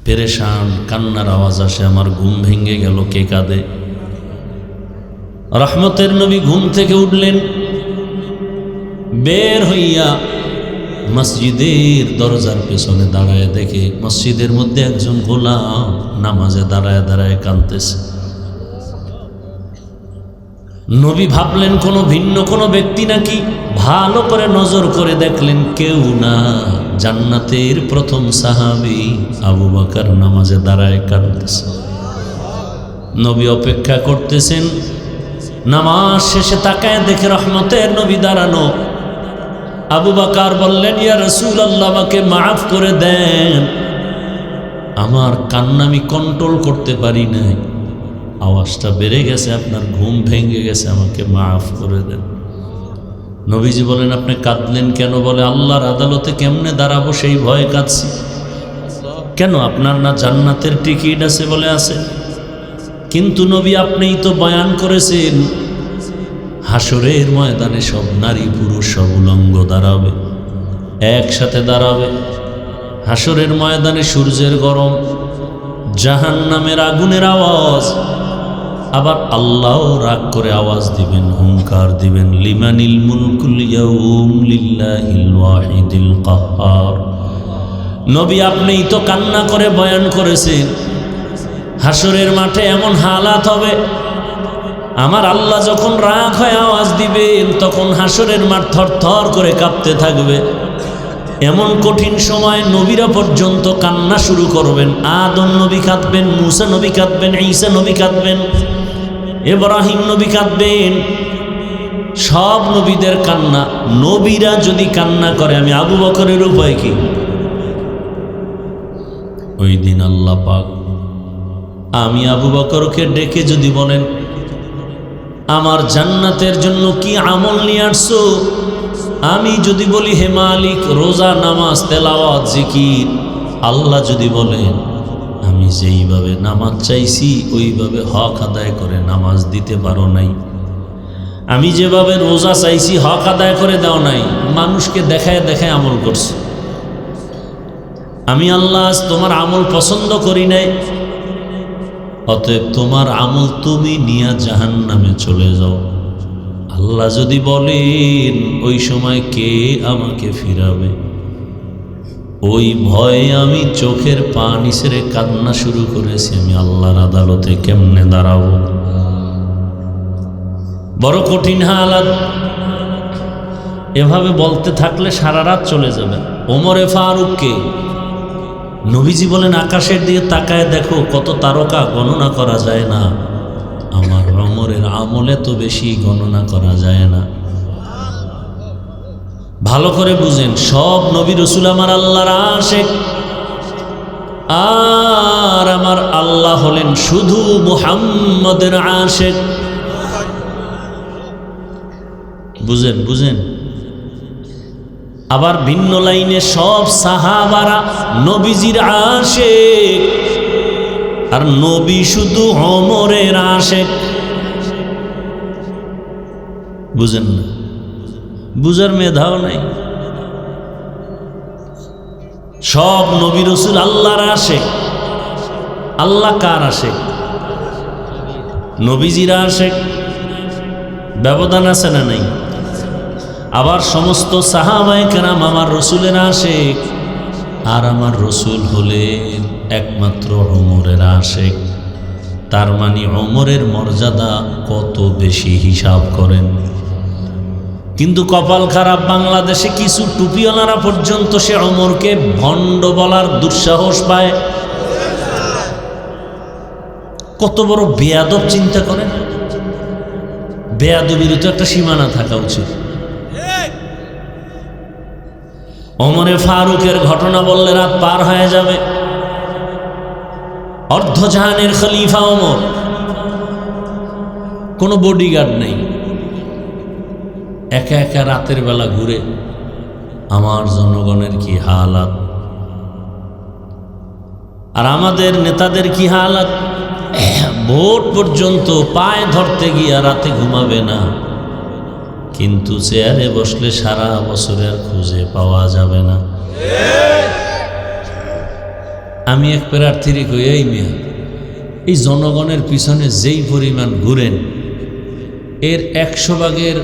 পেরেশান, কান্নার আওয়াজ আসে, আমার ঘুম ভেঙে গেল, কে কাঁদে? রহমতের নবী ঘুম থেকে উঠলেন, বের হইয়া মসজিদের দরজার পেছনে দাঁড়ায় দেখে মসজিদের মধ্যে একজন গোলাম নামাজে দাঁড়ায় দাঁড়ায় কাঁদতেছে। নবী ভাবলেন কোনো ভিন্ন কোনো ব্যক্তি নাকি, ভালো করে নজর করে দেখলেন কেউ না, জান্নাতের প্রথম সাহাবী আবু বকর নামাজে দাঁড়ায় কাঁদতেছে। নবী অপেক্ষা করতেছেন, নামাজ শেষে তাকায় দেখে রহমতের নবী দাঁড়ানো। আবু বকর বললেন, ইয়া রাসূলুল্লাহ, আমাকে মাফ করে দেন, আমার কান্না আমি কন্ট্রোল করতে পারি নাই, আওয়াজটা বেড়ে গেছে, আপনার ঘুম ভেঙে গেছে, আমাকে মাফ করে দেন। নবীজি বলেন, আপনি কাঁদলেন কেন? বলে, আল্লাহর আদালতে কেমনে দাঁড়াবো সেই ভয়ে কাঁদছি। কেন, আপনার না জান্নাতের টিকিট আছে? বলে আছে। কিন্তু নবী, আপনিই তো বয়ান করেছেন হাসরের ময়দানে সব নারী পুরুষ সব উলঙ্গ দাঁড়াবে, একসাথে দাঁড়াবে। হাসরের ময়দানে সূর্যের গরম, জাহান্নামের আগুনের আওয়াজ, আবার আল্লাহ রাগ করে আওয়াজ দিবেন, হুঙ্কার দিবেন, লিমানিল মুলকুল ইয়াউম লিল্লাহিল ওয়াহিদিল কাহ্হার। নবী, আপনিই তো কান্না করে বয়ান করেছেন হাসরের মাঠে এমন হালাত হবে, আমার আল্লাহ যখন রাগ হয়ে আওয়াজ দিবেন তখন হাসরের মাঠ থরথর করে কাঁপতে থাকবে। এমন কঠিন সময় নবীরা পর্যন্ত কান্না শুরু করবেন। আদম নবী কাঁদবেন, মুসা নবী কাঁদবেন, ঈসা নবী কাঁদবেন, ইব্রাহিম নবী কাঁদবেন, সব নবীদের কান্না। নবীরা যদি কান্না করে, আমি আবু বকরের উপায় কি? ওই দিন আল্লাহ পাক আমি আবু বকরকে ডেকে যদি বলেন, আমার জান্নাতের জন্য কি আমল নিয়ে আসছো? আমি যদি বলি, হে মালিক, রোজা, নামাজ, তেলাওয়াত, জিকির, আল্লাহ যদি বলেন আমি যেইভাবে নামাজ চাইছি ওইভাবে হক আদায় করে নামাজ দিতে পারো নাই, আমি যেভাবে রোজা চাইছি হক আদায় করে দাও নাই, মানুষকে দেখায় দেখায় আমল করছো, আমি আল্লাহ তোমার আমল পছন্দ করি নাই, অতএব তোমার আমল তুমি নিয়ে জাহান্নামে চলে যাও। আল্লাহ যদি বলেন, ওই সময় কে আমাকে ফিরাবে? ওই ভয়ে আমি চোখের পানি ছেড়ে কান্না শুরু করেছি, আমি আল্লাহর আদালতে কেমনে দাঁড়াবো? বড় কঠিন হালাত। এভাবে বলতে থাকলে সারা রাত চলে যাবে। ওমরে ফারুককে নবীজি বলেন, আকাশের দিকে তাকায় দেখো কত তারকা, গণনা করা যায় না। আমার ওমরের আমলে তো বেশি, গণনা করা যায় না। ভালো করে বুঝেন, সব নবী রাসূল আমার আল্লাহর আশিক, আর আমার আল্লাহ হলেন শুধু মুহাম্মদের আশিক। বুঝেন বুঝেন। আবার ভিন্ন লাইনে সব সাহাবারা নবীজির আশিক, আর নবী শুধু ওমরের আশিক। বুঝেন না? বুঝার মেধাও নাই। সব নবী রাসূল আল্লাহর আশিক। আল্লাহ কার আশিক? নবীজির আশিক। ব্যবধান আছে না নাই? আবার সমস্ত সাহাবায়ে কেরাম আমার রসুলের আশিক, আর আমার রসুল হলেন একমাত্র ওমরের আশিক। তার মানে ওমরের মর্যাদা কত বেশি হিসাব করেন। কিন্তু কপাল খারাপ, বাংলাদেশে কিছু টুপিওয়ালারা পর্যন্ত সে ওমরকে ভণ্ড বলার দুঃসাহস পায়। কত বড় বেয়াদব চিন্তা করেন। বেয়াদবির তো একটা সীমানা থাকা উচিত। ওমরে ফারুকের ঘটনা বললে রাত পার হয়ে যাবে। অর্ধজাহানের খলিফা ওমর, কোনো বডিগার্ড নেই, একা একা রাতের বেলা ঘুরে। আমার জনগণের কি হালাত, আর আমাদের নেতাদের কি হালাত। ভোট পর্যন্ত পায়ে ধরতে গিয়া রাতে ঘুমাবে না, কিন্তু চেয়ারে বসলে সারা বছরে আর খুঁজে পাওয়া যাবে না। আমি এক প্রার্থীরে কই, এই মিয়া, এই জনগণের পিছনে যেই পরিমাণ ঘুরেন, এর 100 ভাগের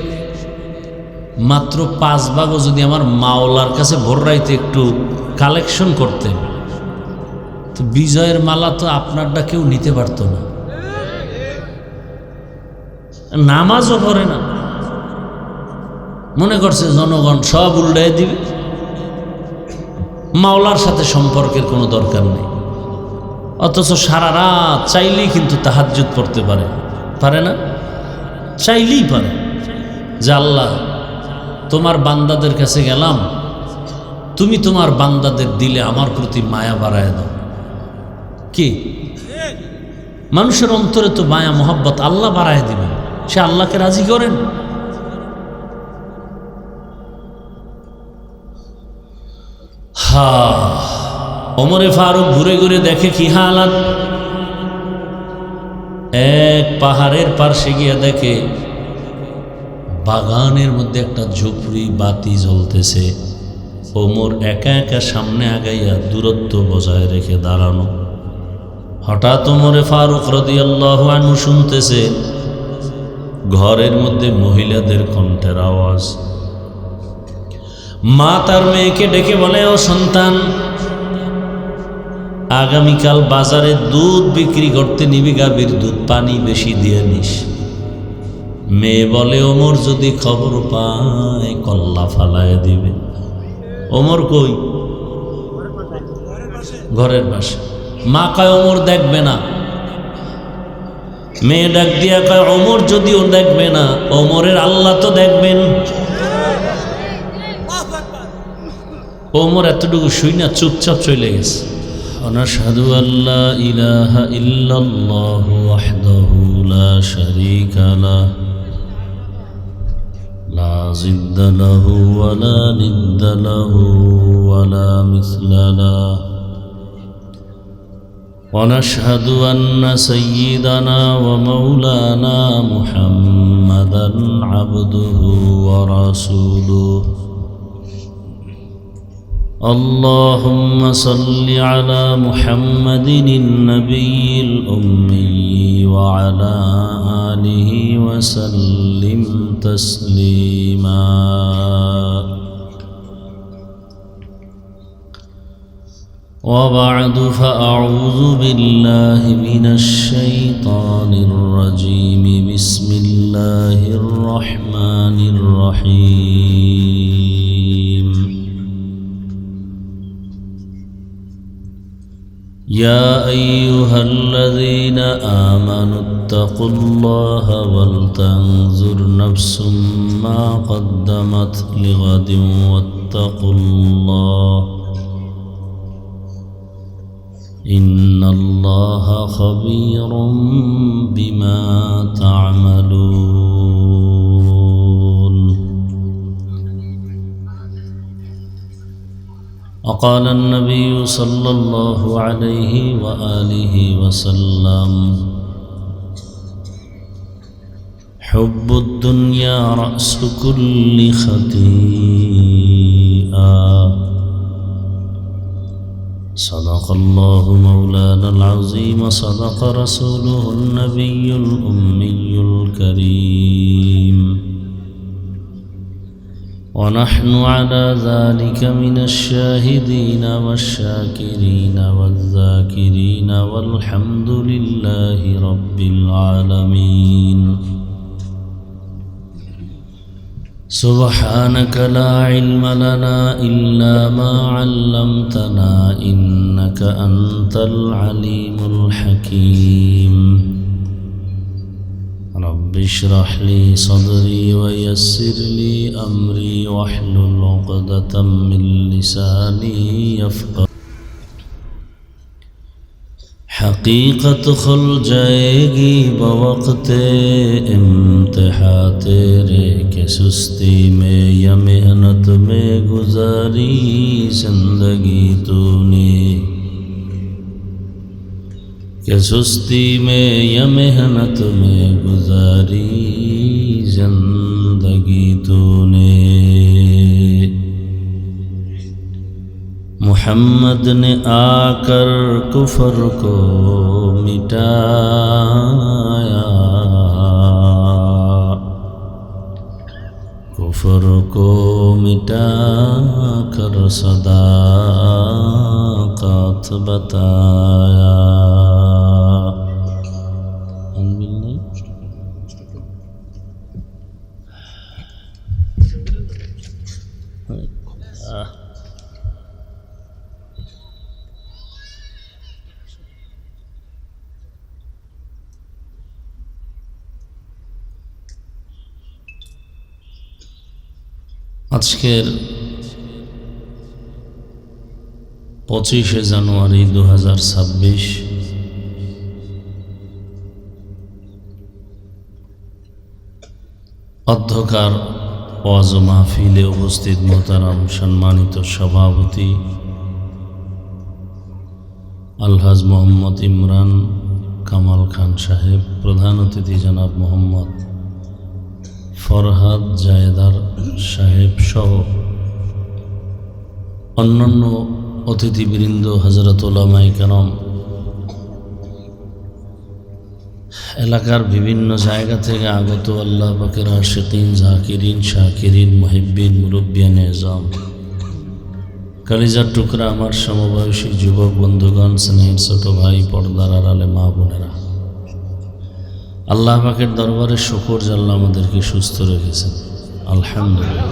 মাত্র 5 ভাগও যদি আমার মাওলার কাছে ভোর রাইতে একটু কালেকশন করতেন, তো বিজয়ের মালা তো আপনারটা কেউ নিতে পারত না। নামাজও পড়ে না, মনে করছে জনগণ সব উল্টাই দিবে, মাওলার সাথে সম্পর্কের কোনো দরকার নেই। অথচ সারা রাত চাইলেই কিন্তু তাহাজ্জুদ পড়তে পারে না? চাইলেই পারে যে আল্লাহ, তোমার বান্দাদের কাছে গেলাম, তুমি তোমার বান্দাদের দিলে আমার প্রতি মায়া বাড়ায় দাও। কি মানুষের অন্তরে তো মায়া মোহাব্বত আল্লাহ বাড়ায় দিবেন, সে আল্লাহকে রাজি করেন। ওমরে ফারুক ঘুরে ঘুরে দেখে কি হালাত। এক পাহাড়ের পার্শ্বে গিয়ে দেখে বাগানের মধ্যে একটা ঝুপড়ি বাতি জ্বলতেছে। ওমর একা একা সামনে আগাইয়া দূরত্ব বজায় রেখে দাঁড়ানো। হঠাৎ ওমরে ফারুক রাদিয়াল্লাহু আনহু শুনতেছে ঘরের মধ্যে মহিলাদের কণ্ঠের আওয়াজ। মা তার মেয়েকে ডেকে বলে, ও সন্তান, আগামীকাল বাজারে দুধ বিক্রি করতে নিবি, গাভীর দুধ পানি বেশি দিয়ে নিস। মেয়ে বলে, ওমর যদি খবর পায় কল্লা ফালায় দিবে। ওমর কই? ঘরের পাশে। মা কয়, ওমর দেখবে না। মেয়ে ডাক দিয়া কয়, ওমর যদিও দেখবে না, ওমরের আল্লাহ তো দেখবেন। ওমর এতটুকু শুই না চুপচাপ চলে গেছে। আশহাদু আল্লা ইলাহা ইল্লাল্লাহু ওয়াহদাহু লা শারীকা লাহু লা জিদ্দা লাহু ওয়া লা নিদ্দা লাহু ওয়া লা মিসলা লাহু ওয়া নাশহাদু আন্না সাইয়্যিদানা ওয়া মাওলানা মুহাম্মাদান আবদুহু ওয়া রাসূলুহু। اللهم صل على محمد النبي الأمي وعلى آله وسلم تسليما. وبعد فأعوذ بالله من الشيطان الرجيم. بسم الله الرحمن الرحيم. يا أيها الذين آمنوا اتقوا الله ولتنظر نفس ما قدمت لغد واتقوا الله إن الله خبير بما تعملون. وقال النبي صلى الله عليه وآله وسلم حب الدنيا رأس كل خطيئة. صدق الله مولانا العظيم. صدق رسوله النبي الأمي الكريم. ونحن على ذلك من الشاهدين والشاكرين والذاكرين والحمد لله رب العالمين. سبحانك لا علم لنا إلا ما علمتنا إنك أنت العليم الحكيم. رب اشرح لي صدري ويسر لي أمري واحلل عقدة من لساني يفقه. حقیقت کھل جائے گی بوقت امتحان تیرے کہ سستی میں یا محنت میں گزاری زندگی تو نے، کہ سستی میں یا محنت میں گزاری زندگی تو نے. मोहम्मद ने आकर कुफर को मिटाया, कुफर को मिटाकर सदाकत बताया। আজকের 25শে জানুয়ারি 2026 অধ্যকার ওয়াজ মাহফিলে উপস্থিত মোহতারাম সম্মানিত সভাপতি আলহাজ মোহাম্মদ ইমরান কামাল খান সাহেব, প্রধান অতিথি জনাব মোহাম্মদ ফরহাদ জায়েদার সাহেব সহ অন্যান্য অতিথিবৃন্দ, হযরত উলামায়ে কেরাম, এলাকার বিভিন্ন জায়গা থেকে আগত আল্লাহ পাকের আশিকিন, জাকিরিন, শাকিরিন, মুহিব্বিন, মুরব্বিয়ান এজাম, কলিজার টুকরা আমার সমবয়সী যুবক বন্ধুগণ, স্নেহের ছোট ভাই, পর্দার আড়ালে মা বোনেরা, আল্লাহ পাকের দরবারে শুকর যে আল্লাহ আমাদেরকে সুস্থ রেখেছেন, আলহামদুলিল্লাহ।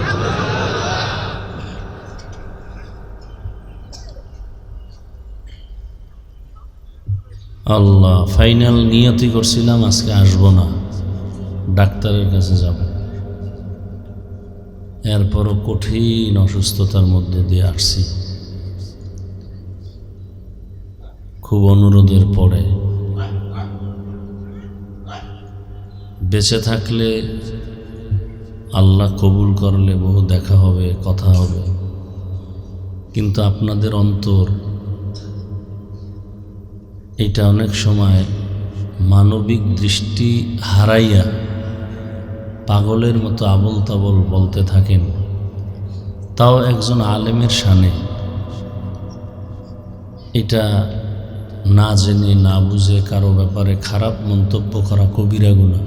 আল্লাহ ফাইনাল নিয়তি করছিলাম আজকে আসবো না, ডাক্তারের কাছে যাব, এরপরও কঠিন অসুস্থতার মধ্যে দিয়ে আসছি। খুব অনুরোধের পরে বেঁচে থাকলে আল্লাহ কবুল করলে বহু দেখা হবে, কথা হবে, কিন্তু আপনাদের অন্তর এটা অনেক সময় মানবিক দৃষ্টি হারাইয়া পাগলের মতো আবল তাবল বলতে থাকেন, তাও একজন আলেমের শানে। এটা না জেনে না বুঝে কারো ব্যাপারে খারাপ মন্তব্য করা কবিরা গুনাহ,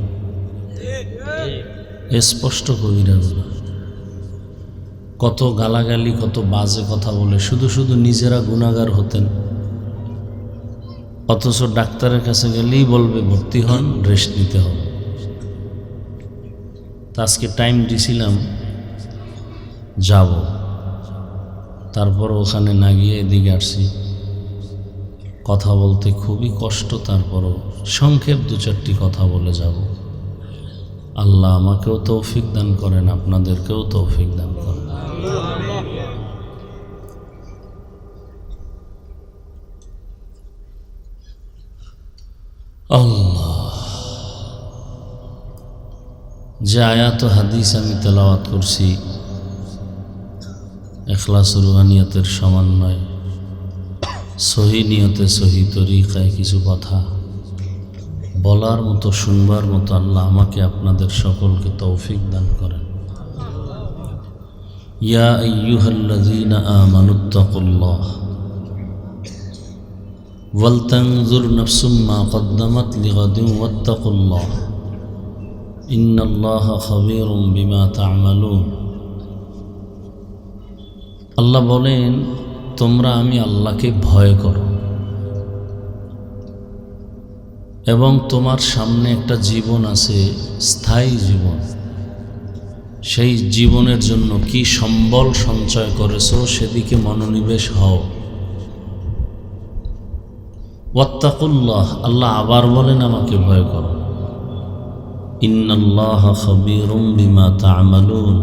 স্পষ্ট কবিরা গুনাহ। কত গালাগালি, কত বাজে কথা বলে শুধু শুধু নিজেরা গুনাহগার হতেন, অথচ ডাক্তারের কাছে গেলেই বলবে ভর্তি হন, রেস্ট নিতে হবে। তা আজকে টাইম দিছিলাম যাব, তারপর ওখানে না গিয়ে এদিকে আসছি। কথা বলতে খুবই কষ্ট, তারপরও সংক্ষেপ 2-4টি কথা বলে যাব। আল্লাহ আমাকেও তৌফিক দান করেন, আপনাদেরকেও তৌফিক দান করেন। আল্লাহ, যে আয়াত ও হাদিস আমি তেলাওয়াত করছি, ইখলাস রুহানিয়তের সমন্বয়, সহি নিয়তে সহি তরিকায় কিছু কথা বলার মতো, শুনবার মতো আল্লাহ আমাকে আপনাদের সকলকে তৌফিক দান করেন। ইয়া আইয়ুহাল্লাযীনা আমানুত্তাকুল্লাহ ওয়ালতানজুর নাফসুম মা কদ্দামাত লিগাদিন ওয়াত্তাকুল্লাহ ইন্নাল্লাহা খাবীরুম বিমা তা'মালুন। আল্লাহ বলেন, তোমরা আমি আল্লাহকে ভয় করো এবং তোমার সামনে একটা জীবন আছে, স্থায়ী জীবন। সেই জীবনের জন্য কি সম্বল সঞ্চয় করেছো সেদিকে মনোনিবেশ হও। ওয়াত্তাকুল্লাহ, আল্লাহ আবার বলেন আমাকে ভয় করো। ইন্নাল্লাহা খাবীরুম বিমা তা'মালুন,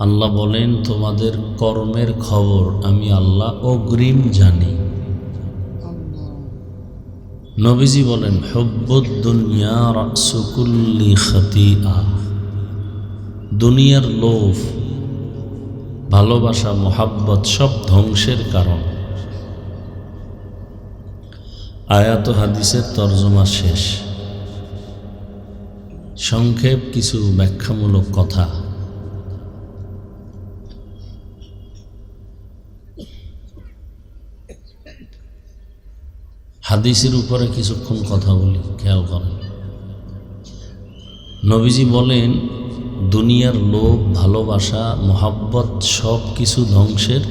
আল্লাহ বলেন তোমাদের কর্মের খবর আমি আল্লাহ অগ্রিম জানি। নবীজি বলেন, হুব্বুদ দুনিয়া রাসু কুল্লি খাতিআ, দুনিয়ার লোভ, ভালোবাসা, মোহাব্বত সব ধ্বংসের কারণ। আয়াত ও হাদিসের তর্জমা শেষ। সংক্ষেপ কিছু ব্যাখ্যামূলক কথা। হাদিসের উপরে কিছুক্ষণ কথা বলি, খেয়াল করেন। নবীজি বলেন দুনিয়ার লোভ, ভালোবাসা, মোহাব্বত সব কিছু ধ্বংসের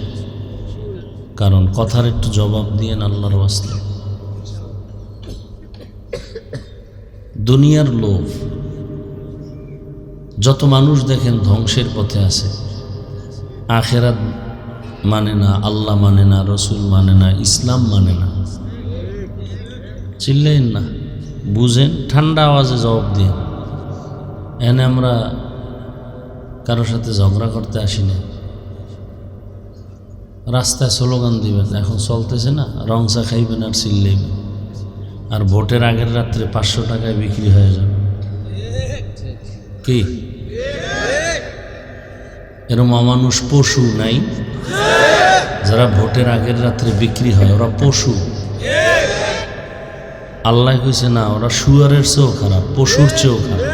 কারণ। কথার একটু জবাব দিয়েন আল্লাহর ওয়াস্তে। দুনিয়ার লোভ, যত মানুষ দেখেন ধ্বংসের পথে আছে। আখেরাত মানে না, আল্লাহ মানে না, রসুল মানে না, ইসলাম মানে না। চিল্লেন না, বুঝেন, ঠান্ডা আওয়াজে জবাব দিন। এনে আমরা কারোর সাথে ঝগড়া করতে আসি না। রাস্তায় স্লোগান দিবেন, এখন চলতেছে না, রং চা খাইবেন আর চিল্লাইবেন, আর ভোটের আগের রাত্রে 500 টাকায় বিক্রি হয়ে যাবে। কি এরকম অমানুষ পশু নাই? যারা ভোটের আগের রাত্রে বিক্রি হয় ওরা পশু। আল্লাহ কইছে না, ওরা শুয়ারের চেয়েও খারাপ, পশুর চেয়েও খারাপ।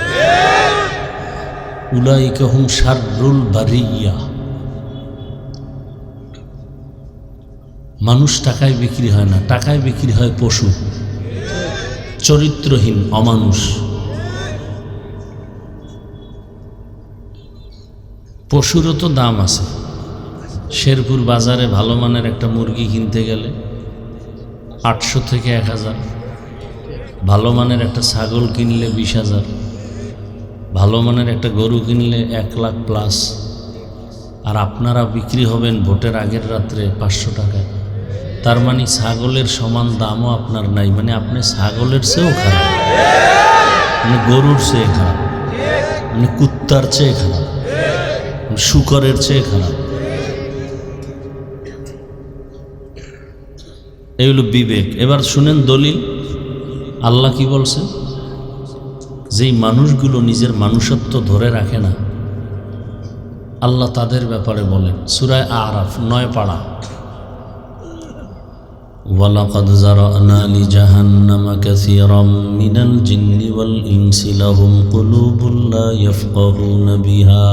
উলাইকা হুম শাররুল বারিয়া। মানুষ টাকায় বিক্রি হয় না, টাকায় বিক্রি হয় পশু, চরিত্রহীন অমানুষ। পশুরও তো দাম আছে। শেরপুর বাজারে ভালো মানের একটা মুরগি কিনতে গেলে 800 থেকে 1000, ভালো মানের একটা ছাগল কিনলে 20,000, ভালো মানের একটা গরু কিনলে 1 লাখ প্লাস। আর আপনারা বিক্রি হবেন ভোটের আগের রাত্রে 500 টাকায়। তার মানে ছাগলের সমান দামও আপনার নাই, মানে আপনি ছাগলের চেয়েও খারাপ, মানে গরুর চেয়ে খারাপ, মানে কুত্তার চেয়ে খারাপ, শুকরের চেয়ে খারাপ। এই হলো বিবেক। এবার শুনেন দলিল। আল্লাহ কি বলছেন? যেই মানুষগুলো নিজের মানুষত্ব ধরে রাখে না, আল্লাহ তাদের ব্যাপারে বলেন সূরা আরাফ 9 পারা, ওয়ালাকাদ যারানা লিজাহান্নামা কাসীরাম মিনাল জিন্নি ওয়াল ইনসি লাহুম কুলুবুন লা ইয়াফকাহুনা বিহা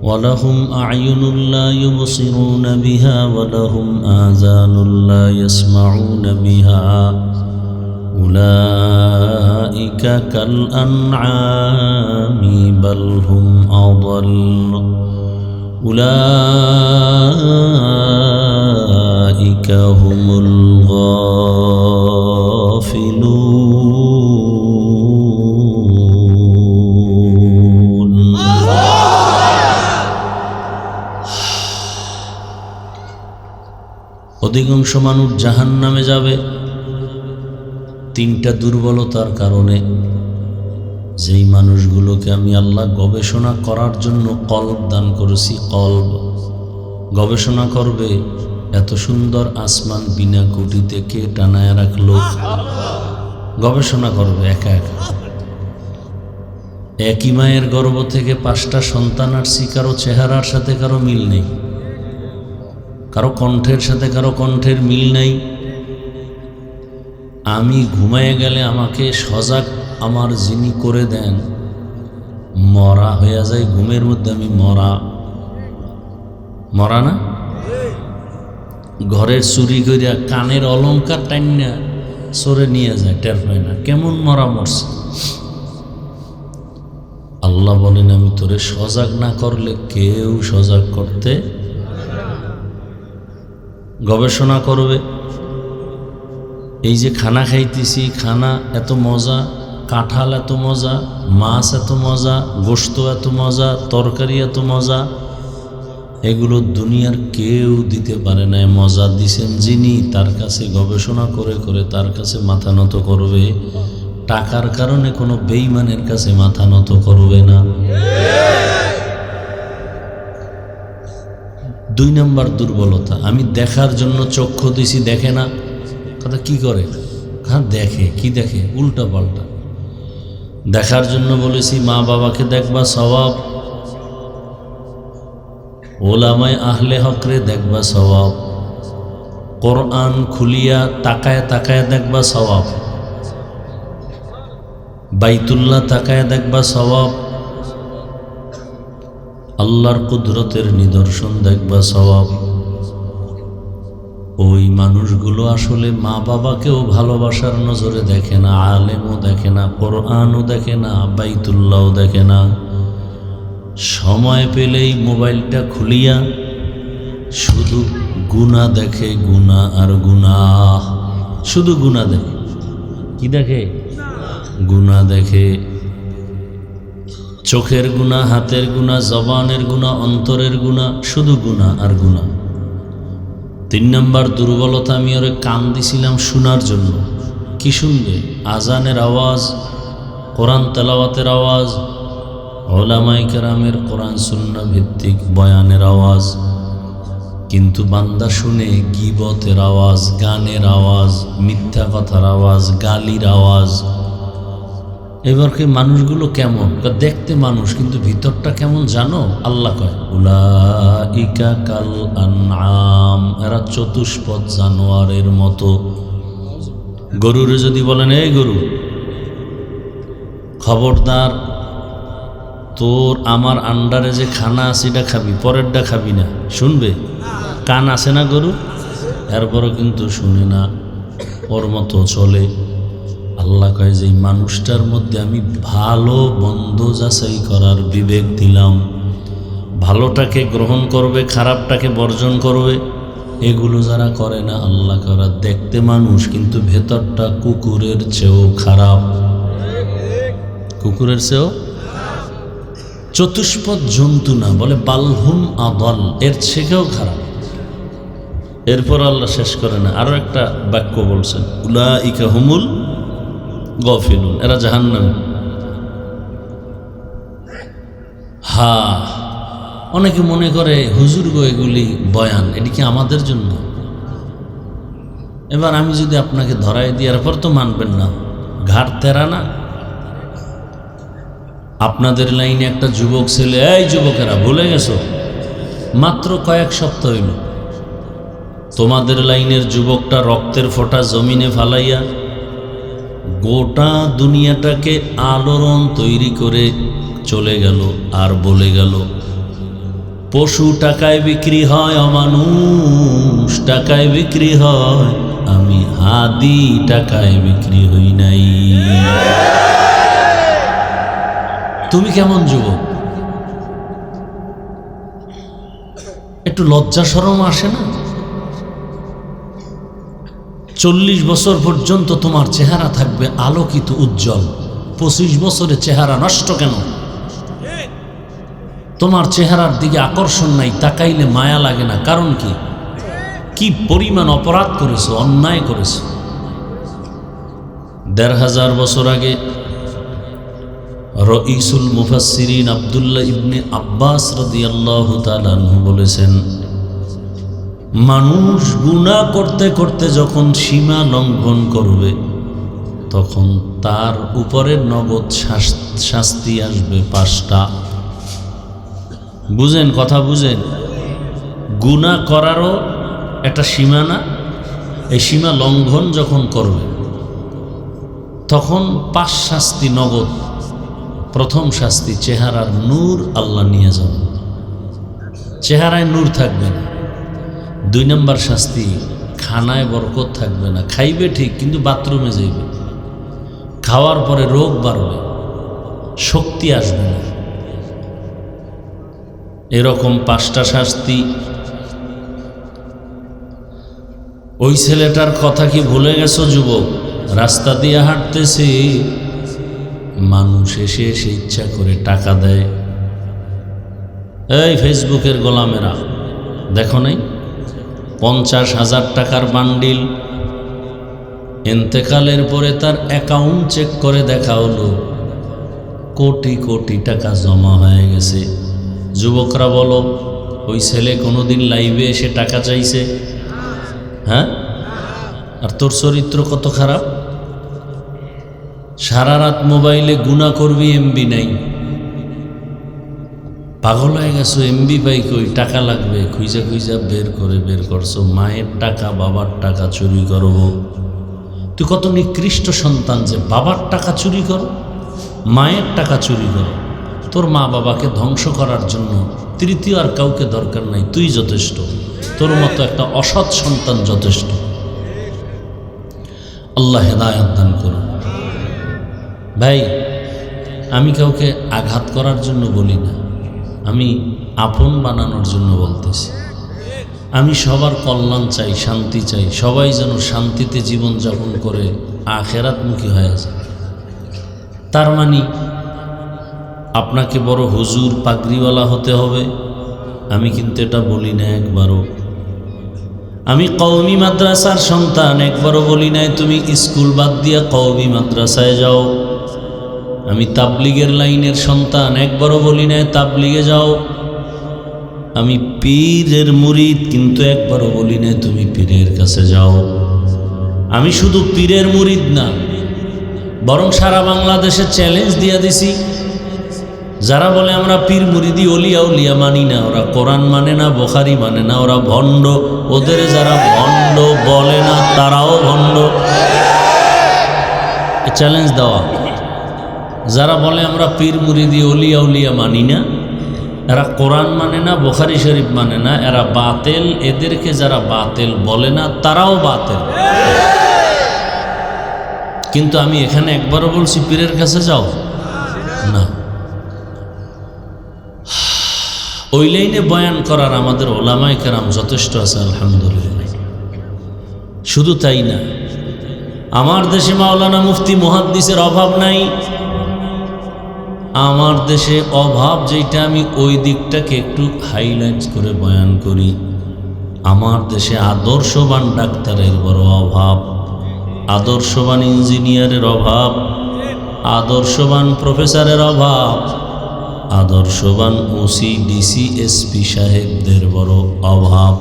ওয়ালাহুম আ'য়ুনুন লা ইউবসিরুনা বিহা ওয়ালাহুম আযানুন লা ইয়াসমাউনা বিহা উলাইকা কাল আনআমি বাল হুম আদাল উলাইকা হুমুল গাফিলুন। অধিকাংশ মানুষ জাহান্নামে যাবে 3টা দুর্বলতার কারণে। যেই মানুষগুলোকে আমি আল্লাহ গবেষণা করার জন্য কলব দান করেছি, কলব গবেষণা করবে এত সুন্দর আসমান বিনা কুটিতে কে টানায় রাখলো, গবেষণা করবে একা একা। একই মায়ের গর্ভ থেকে 5টা সন্তান আসছি, কারো চেহারার সাথে কারো মিল নেই, কারো কণ্ঠের সাথে কারো কণ্ঠের মিল নাই। আমি ঘুমায় গেলে আমাকে সজাগ আমার যিনি করে দেন, মরা হয়ে যায় ঘুমের মধ্যে। আমি মরা না, ঘরের চুরি করিয়া কানের অলংকার টাইনা সরে নিয়ে যায়, টের পায় না, কেমন মরা মরছে। আল্লাহ বলেন আমি তোরে সজাগ না করলে কেউ সজাগ করতে। গবেষণা করবে। এই যে খানা খাইতেছি, খানা এত মজা, কাঁঠাল এত মজা, মাছ এত মজা, গোশত এত মজা, তরকারি এত মজা, এগুলো দুনিয়ার কেউ দিতে পারে না। মজা দিছেন যিনি, তার কাছে গবেষণা করে করে তার কাছে মাথা নত করবে। টাকার কারণে কোনো বেঈমানের কাছে মাথা নত করবে না। 2 নম্বর দুর্বলতা, আমি দেখার জন্য চক্ষু দিছি, দেখে না। কথা কি করে? হ্যাঁ দেখে। কি দেখে? উল্টা পাল্টা। দেখার জন্য বলেছি মা বাবাকে দেখবা সওয়াব, ওলামায়ে আহলে হকরে দেখবা সওয়াব, কোরআন খুলিয়া তাকায় তাকায় দেখবা সওয়াব, বাইতুল্লাহ তাকায় দেখবা সওয়াব, আল্লাহর কুদরতের নিদর্শন দেখবা সওয়াব। ওই মানুষগুলো আসলে মা বাবাকেও ভালোবাসার নজরে দেখে না, আলেমও দেখে না, কোরআনও দেখে না, বাইতুল্লাহও দেখে না। সময় পেলেই মোবাইলটা খুলিয়া শুধু গুনাহ দেখে, গুনাহ আর গুনাহ, শুধু গুনাহ দেখে। কি দেখে? গুনাহ দেখে। চোখের গুনাহ, হাতের গুনাহ, জবানের গুনাহ, অন্তরের গুনাহ, শুধু গুনাহ আর গুনাহ। 3 নম্বর দুর্বলতা, আমি ওরে কান দিছিলাম শোনার জন্য। কি শুনবে? আজানের আওয়াজ, কোরআন তেলাওয়াতের আওয়াজ, উলামায়ে কেরামের কোরআন সুন্নাহ ভিত্তিক বয়ানের আওয়াজ। কিন্তু বান্দা শুনে গীবতের আওয়াজ, গানের আওয়াজ, মিথ্যা কথার আওয়াজ, গালির আওয়াজ। এবার কি মানুষগুলো কেমন? দেখতে মানুষ কিন্তু ভিতরটা কেমন জানো? আল্লাহ কয় উলাইকা কাল আনআম, এরা চতুষ্পদ জানোয়ারের মতো। গরুরে যদি বলেন এই গরু খবরদার, তোর আমার আন্ডারে যে খানা আছে এটা খাবি, পরেরটা খাবি না, শুনবে? কান আছে না গরু? এরপরও কিন্তু শুনে না, ওর মতো চলে। আল্লাহ কয় যে মানুষটার মধ্যে আমি ভালো মন্দ যাচাই করার বিবেক দিলাম, ভালোটাকে গ্রহণ করবে, খারাপটাকে বর্জন করবে। এগুলো যারা করে না, আল্লাহ করা দেখতে মানুষ কিন্তু ভেতরটা কুকুরের চেয়েও খারাপ, কুকুরের চেয়েও। চতুষ্পদ জন্তু না, বলে বালহুম আদল, এর থেকেও খারাপ। এরপর আল্লাহ শেষ করে না, আরো একটা বাক্য বলছেন উলাইকা হুমুল গাফিলুন, এরা জাহান্নামী। অনেকে মনে করে হুজুর গো এগুলি বয়ান, এটি কি আমাদের জন্য? এবার আমি যদি আপনাকে ধরাই দিই, এরপর তো মানবেন না, ঘাট তেরা না। আপনাদের লাইনে একটা যুবক ছেলে, এই যুবকেরা ভুলে গেছো, মাত্র কয়েক সপ্তাহ হইল তোমাদের লাইনের যুবকটা রক্তের ফোঁটা জমিনে ফালাইয়া গোটা দুনিয়াটাকে আলোড়ন তৈরি করে চলে গেল। আর বলে গেল পশু টাকায় বিক্রি হয়, অমানুষ টাকায় বিক্রি হয়, আমি হাদি টাকায় বিক্রি হই নাই। তুমি কেমন যুবক? একটু লজ্জা শরম আসে না? 40 বছর পর্যন্ত তোমার চেহারা থাকবে আলোকিত উজ্জ্বল, 25 বছরে চেহারা নষ্ট কেন? তোমার চেহারার দিকে আকর্ষণ নাই, তাকাইলে মায়া লাগে না, কারণ কি? কি পরিমাণ অপরাধ করেছো, অন্যায় করেছো। 1500 বছর আগে রঈসুল মুফাসসিরিন আব্দুল্লাহ ইবনে আব্বাস রাদিয়াল্লাহু তাআলা আনহু বলেছেন, মানুষ গুনাহ করতে করতে যখন সীমা লঙ্ঘন করবে, তখন তার উপরে নগদ শাস্তি আসবে 5টা। বুঝেন কথা? বুঝেন? গুনাহ করারও একটা সীমা না? এই সীমা লঙ্ঘন যখন করবে তখন 5 শাস্তি নগদ। প্রথম শাস্তি, চেহারার নূর আল্লাহ নিয়ে যাবে, চেহারায় নূর থাকবে না। 2 নম্বর শাস্তি, খানায় বরকত থাকবে না, খাইবে ঠিক কিন্তু বাথরুমে যাইবে, খাওয়ার পরে রোগ বাড়বে, শক্তি আসবে না। এরকম 5টা শাস্তি। ওই ছেলেটার কথা কি ভুলে গেছো যুবক? রাস্তা দিয়ে হাঁটতেছে, মানুষ এসে এসে ইচ্ছা করে টাকা দেয়। এই ফেসবুকের গোলামেরা দেখো নাই, 50,000 টাকার বান্ডিল, ইন্তেকালের পরে তার অ্যাকাউন্ট চেক করে দেখা হলো কোটি কোটি টাকা জমা হয়ে গেছে। যুবকরা বলো, ওই ছেলে কোনোদিন লাইভে এসে টাকা চাইছে? হ্যাঁ? আর তোর চরিত্র কত খারাপ, সারা রাত মোবাইলে গুনাহ করবি, এমবি নাই, পাগল হয়ে গেছো। এমবি পাই কই, টাকা লাগবে, খুঁজা খুঁজা বের করছো। মায়ের টাকা, বাবার টাকা চুরি করবো। তুই কত নিকৃষ্ট সন্তান যে বাবার টাকা চুরি করো, মায়ের টাকা চুরি করো। তোর মা বাবাকে ধ্বংস করার জন্য তৃতীয় আর কাউকে দরকার নাই, তুই যথেষ্ট, তোর মতো একটা অসৎ সন্তান যথেষ্ট। আল্লাহ হেদায়েত দান করুন। ভাই, আমি কাউকে আঘাত করার জন্য বলি না, আমি আপন বানানোর জন্য বলতেছি। আমি সবার কল্যাণ চাই, শান্তি চাই, সবাই যেন শান্তিতে জীবনযাপন করে আখেরাতমুখী হয়ে যায়। তার মানে আপনাকে বড় হুজুর পাগড়িওয়ালা হতে হবে, আমি কিন্তু এটা বলি না একবারও। আমি কওমি মাদ্রাসার সন্তান, একবারও বলি নাই তুমি স্কুল বাদ দিয়া কওমি মাদ্রাসায় যাও। আমি তাবলিগের লাইনের সন্তান, একবারও বলি নাই তাবলিগে যাও। আমি পীরের মুরিদ, কিন্তু একবারও বলি নাই তুমি পীরের কাছে যাও। আমি শুধু পীরের মুরিদ না, বরং সারা বাংলাদেশে চ্যালেঞ্জ দিয়ে দিছি, যারা বলে আমরা পীর মুরিদি অলিয়া উলিয়া মানি না, ওরা কোরআন মানে না, বুখারী মানে না, ওরা ভণ্ড। ওদের যারা ভণ্ড বলে না তারাও ভণ্ড, চ্যালেঞ্জ দেওয়া। যারা বলে আমরা পীর মুরিদি অলিয়া উলিয়া মানি না, এরা কোরআন মানে না, বুখারী শরীফ মানে না, এরা বাতেল। এদেরকে যারা বাতেল বলে না তারাও বাতেল। কিন্তু আমি এখানে একবারও বলছি পীরের কাছে যাও না। ওই লাইনে বয়ান করার আমাদের ওলামায়ে কেরাম যথেষ্ট আছে, আলহামদুলিল্লাহ। শুধু তাই না, আমার দেশে মাওলানা মুফতি মুহাদ্দিসের অভাব নাই। আমার দেশে অভাব যেটা, আমি ওই দিকটাকে একটু হাইলাইট করে বয়ান করি। আমার দেশে আদর্শবান ডাক্তারের বড় অভাব, আদর্শবান ইঞ্জিনিয়ারের অভাব, আদর্শবান প্রফেসরের অভাব, আদর্শবান ওসি ডিসি এসপি সাহেবদের বড় অভাব।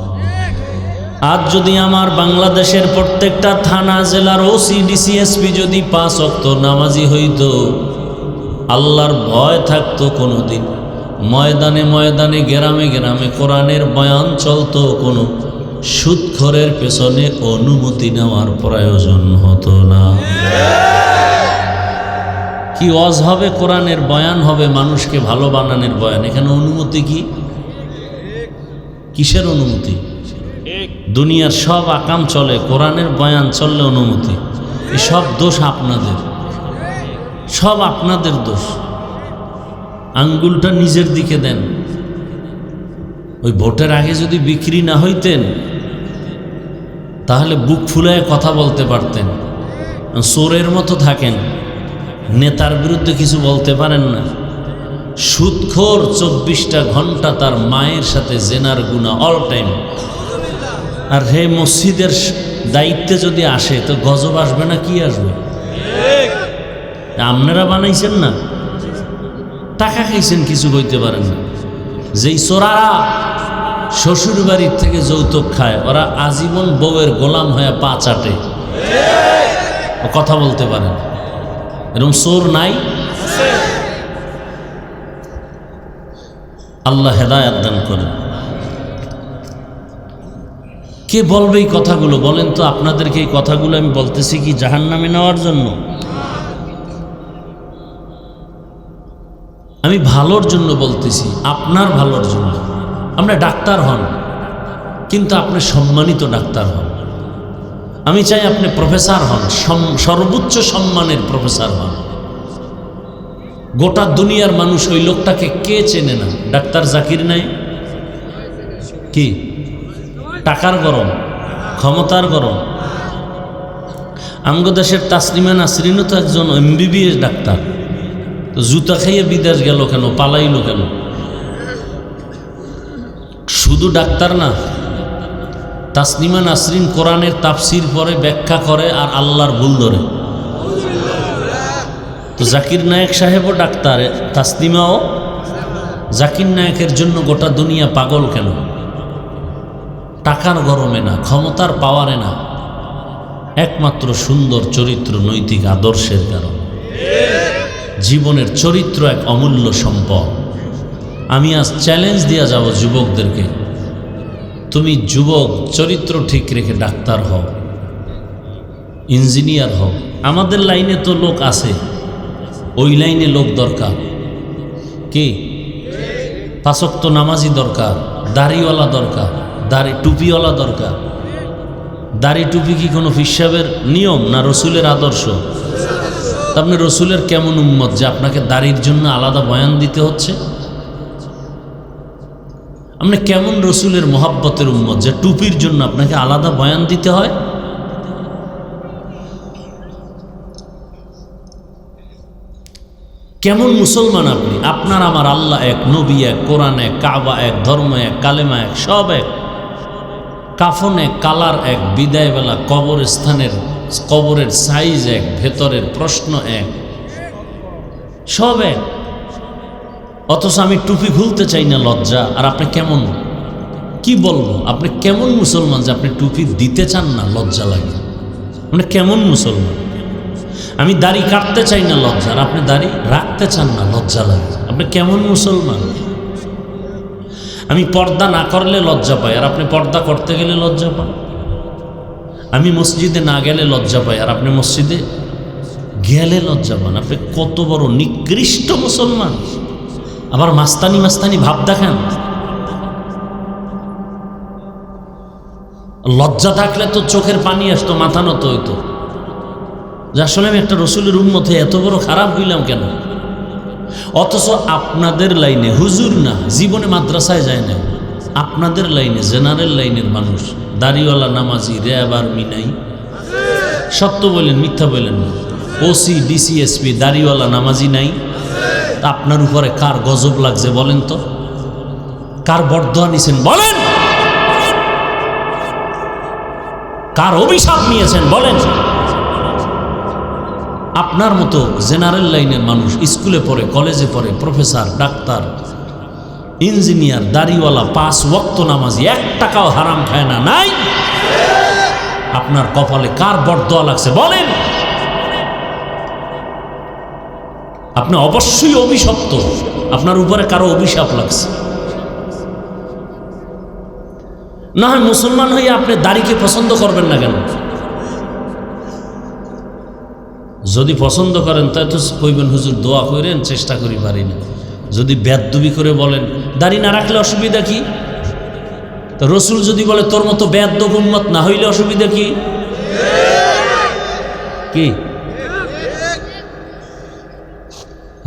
আজ যদি আমার বাংলাদেশের প্রত্যেকটা থানা জেলার ওসি ডিসি এসপি যদি 5 ওয়াক্ত নামাজি হইত, আল্লাহর ভয় থাকতো, কোনোদিন ময়দানে ময়দানে গ্রামে গ্রামে কোরআনের বয়ান চলতো, কোনো সুদখোরের পেছনে অনুমতি নেওয়ার প্রয়োজন হতো না। কি ওয়াজ হবে, কোরআনের বয়ান হবে, মানুষকে ভালো বানানোর বয়ান। এখানে অনুমতি কি? কিসের অনুমতি? দুনিয়ার সব আকাম চলে, কোরআনের বয়ান চললে অনুমতি। এই সব দোষ আপনাদের, সব আপনাদের দোষ। আঙ্গুলটা নিজের দিকে দেন। ওই ভোটের আগে যদি বিক্রি না হইতেন তাহলে বুক ফুলায় কথা বলতে পারতেন। চোরের মতো থাকেন, নেতার বিরুদ্ধে কিছু বলতে পারেন না। সুদখোর 24টা ঘন্টা তার মায়ের সাথে জেনার গুনাহ অল টাইম। আর হে মসজিদের দায়িত্বে যদি আসে তো গজব আসবে না, কি আসবে? আপনারা বানাইছেন না, টাকা খাইছেন, কিছু বলতে পারেন না। যেই চোরারা শ্বশুর বাড়ির থেকে যৌতুক খায়, ওরা আজীবন বউয়ের গোলাম হয়ে পা চাটে, কথা বলতে পারেন। এরকম চোর নাই? আল্লাহ হেদায়েত দান করেন। কে বলবে এই কথাগুলো? বলেন তো, আপনাদেরকে এই কথাগুলো আমি বলতেছি কি জাহান্নামে নেওয়ার জন্য? আমি ভালোর জন্য বলতেছি, আপনার ভালোর জন্য। আপনি ডাক্তার হন, কিন্তু আপনি সম্মানিত ডাক্তার হন। আমি চাই আপনি প্রফেসর হন, সর্বোচ্চ সম্মানের প্রফেসর হন। গোটা দুনিয়ার মানুষ ওই লোকটাকে কে চেনে না? ডাক্তার জাকির নায়েক। কি টাকার গরম, ক্ষমতার গরম। আমগো দেশের তাসলিমা নাসরিনও তো একজন MBBS ডাক্তার, তো জুতা খাইয়ে বিদেশ গেল কেন, পালাইল কেন? শুধু ডাক্তার না, তাসলিমা নাসরিন কোরআনের তাফসির পরে, ব্যাখ্যা করে, আর আল্লাহর ভুল ধরে। তো জাকির নায়েক সাহেবও ডাক্তার, তাসলিমাও। জাকির নায়েকের জন্য গোটা দুনিয়া পাগল কেন? টাকার গরমে না, ক্ষমতার পাওয়ারে না, একমাত্র সুন্দর চরিত্র, নৈতিক আদর্শের কারণে। জীবনের চরিত্র এক অমূল্য সম্পদ। আমি আজ চ্যালেঞ্জ দিয়া যাব যুবকদেরকে, তুমি যুবক চরিত্র ঠিক রেখে ডাক্তার হও, ইঞ্জিনিয়ার হও। আমাদের লাইনে তো লোক আছে, ওই লাইনে লোক দরকার। কি 5 ওয়াক্ত নামাজি দরকার, দাড়িওয়ালা দরকার, দাড়ি টুপিওয়ালা দরকার। দাড়ি টুপি কি কোনো হিসাবের নিয়ম না রসুলের আদর্শ? আপনি রসুলের কেমন উম্মত যে আপনাকে দাড়ির জন্য আলাদা বয়ান দিতে হচ্ছে? আপনি কেমন রসুলের মোহাব্বতের উম্মত যে টুপির জন্য আপনাকে আলাদা বয়ান দিতে হয়? কেমন মুসলমান আপনি? আপনার আমার আল্লাহ এক, নবী এক, কোরআন এক, কাবা এক, ধর্ম এক, কালেমা এক, সব এক। কাফন এক, কালার এক, বিদায় বেলা কবরস্থানের কবরের সাইজ এক, ভেতরের প্রশ্ন এক, সব এক। অথচ আমি টুপি খুলতে চাই না, লজ্জা। আর আপনি কেমন, কি বলবো, আপনি কেমন মুসলমান যে আপনি টুপি দিতে চান না, লজ্জা লাগে? মানে কেমন মুসলমান? আমি দাড়ি কাটতে চাই না, লজ্জা। আর আপনি দাড়ি রাখতে চান না, লজ্জা লাগে। আপনি কেমন মুসলমান? আমি পর্দা না করলে লজ্জা পাই, আর আপনি পর্দা করতে গেলে লজ্জা পান। আমি মসজিদে না গেলে লজ্জা পাই, আর আপনি মসজিদে গেলে লজ্জা পান। আপনি কত বড় নিকৃষ্ট মুসলমান! আবার মাস্তানি মাস্তানি ভাব দেখান। লজ্জা থাকলে তো চোখের পানি আসতো, মাথা নত হইতো যে আসলে আমি একটা রসুলের উম্মত হয়ে এত বড় খারাপ হইলাম কেন? অথচ আপনাদের লাইনে, হুজুর না, জীবনে মাদ্রাসায় যায় না, আপনাদের লাইনে, জেনারেল লাইনের মানুষ, দাড়িওয়ালা নামাজি, র্যাব আর্মি নাই। সত্য বলেন, মিথ্যা বলেন না? ওসি, ডিসি, এসপি, দাড়িওয়ালা নামাজি নাই? আপনার উপরে কার গজব লাগছে বলেন তো? কার বরদোয়া নিছেন বলেন? কার অভিশাপ নিয়েছেন বলেন? আপনার মতো জেনারেল লাইনের মানুষ, স্কুলে পড়ে, কলেজে পড়ে, প্রফেসর, ডাক্তার, ইঞ্জিনিয়ার, দাড়িওয়ালা, 5 ওয়াক্ত নামাজি, 1 টাকাও হারাম খায় না, নাই? আপনার কপালে কার বরদোয়া লাগছে বলেন? আপনি অবশ্যই অভিশপ্ত, আপনার উপরে কারো অভিশাপ লাগছে। না হয় মুসলমান হয়ে আপনি দাড়িকে পছন্দ করবেন না কেন? যদি পছন্দ করেন তাই তো কইবেন হুজুর দোয়া করেন, চেষ্টা করি, পারি না। যদি বেয়াদবি করে বলেন দাড়ি না রাখলে অসুবিধা কি? তো রসুল যদি বলে তোর মতো বেয়াদব উম্মত না হইলে অসুবিধা কি? কি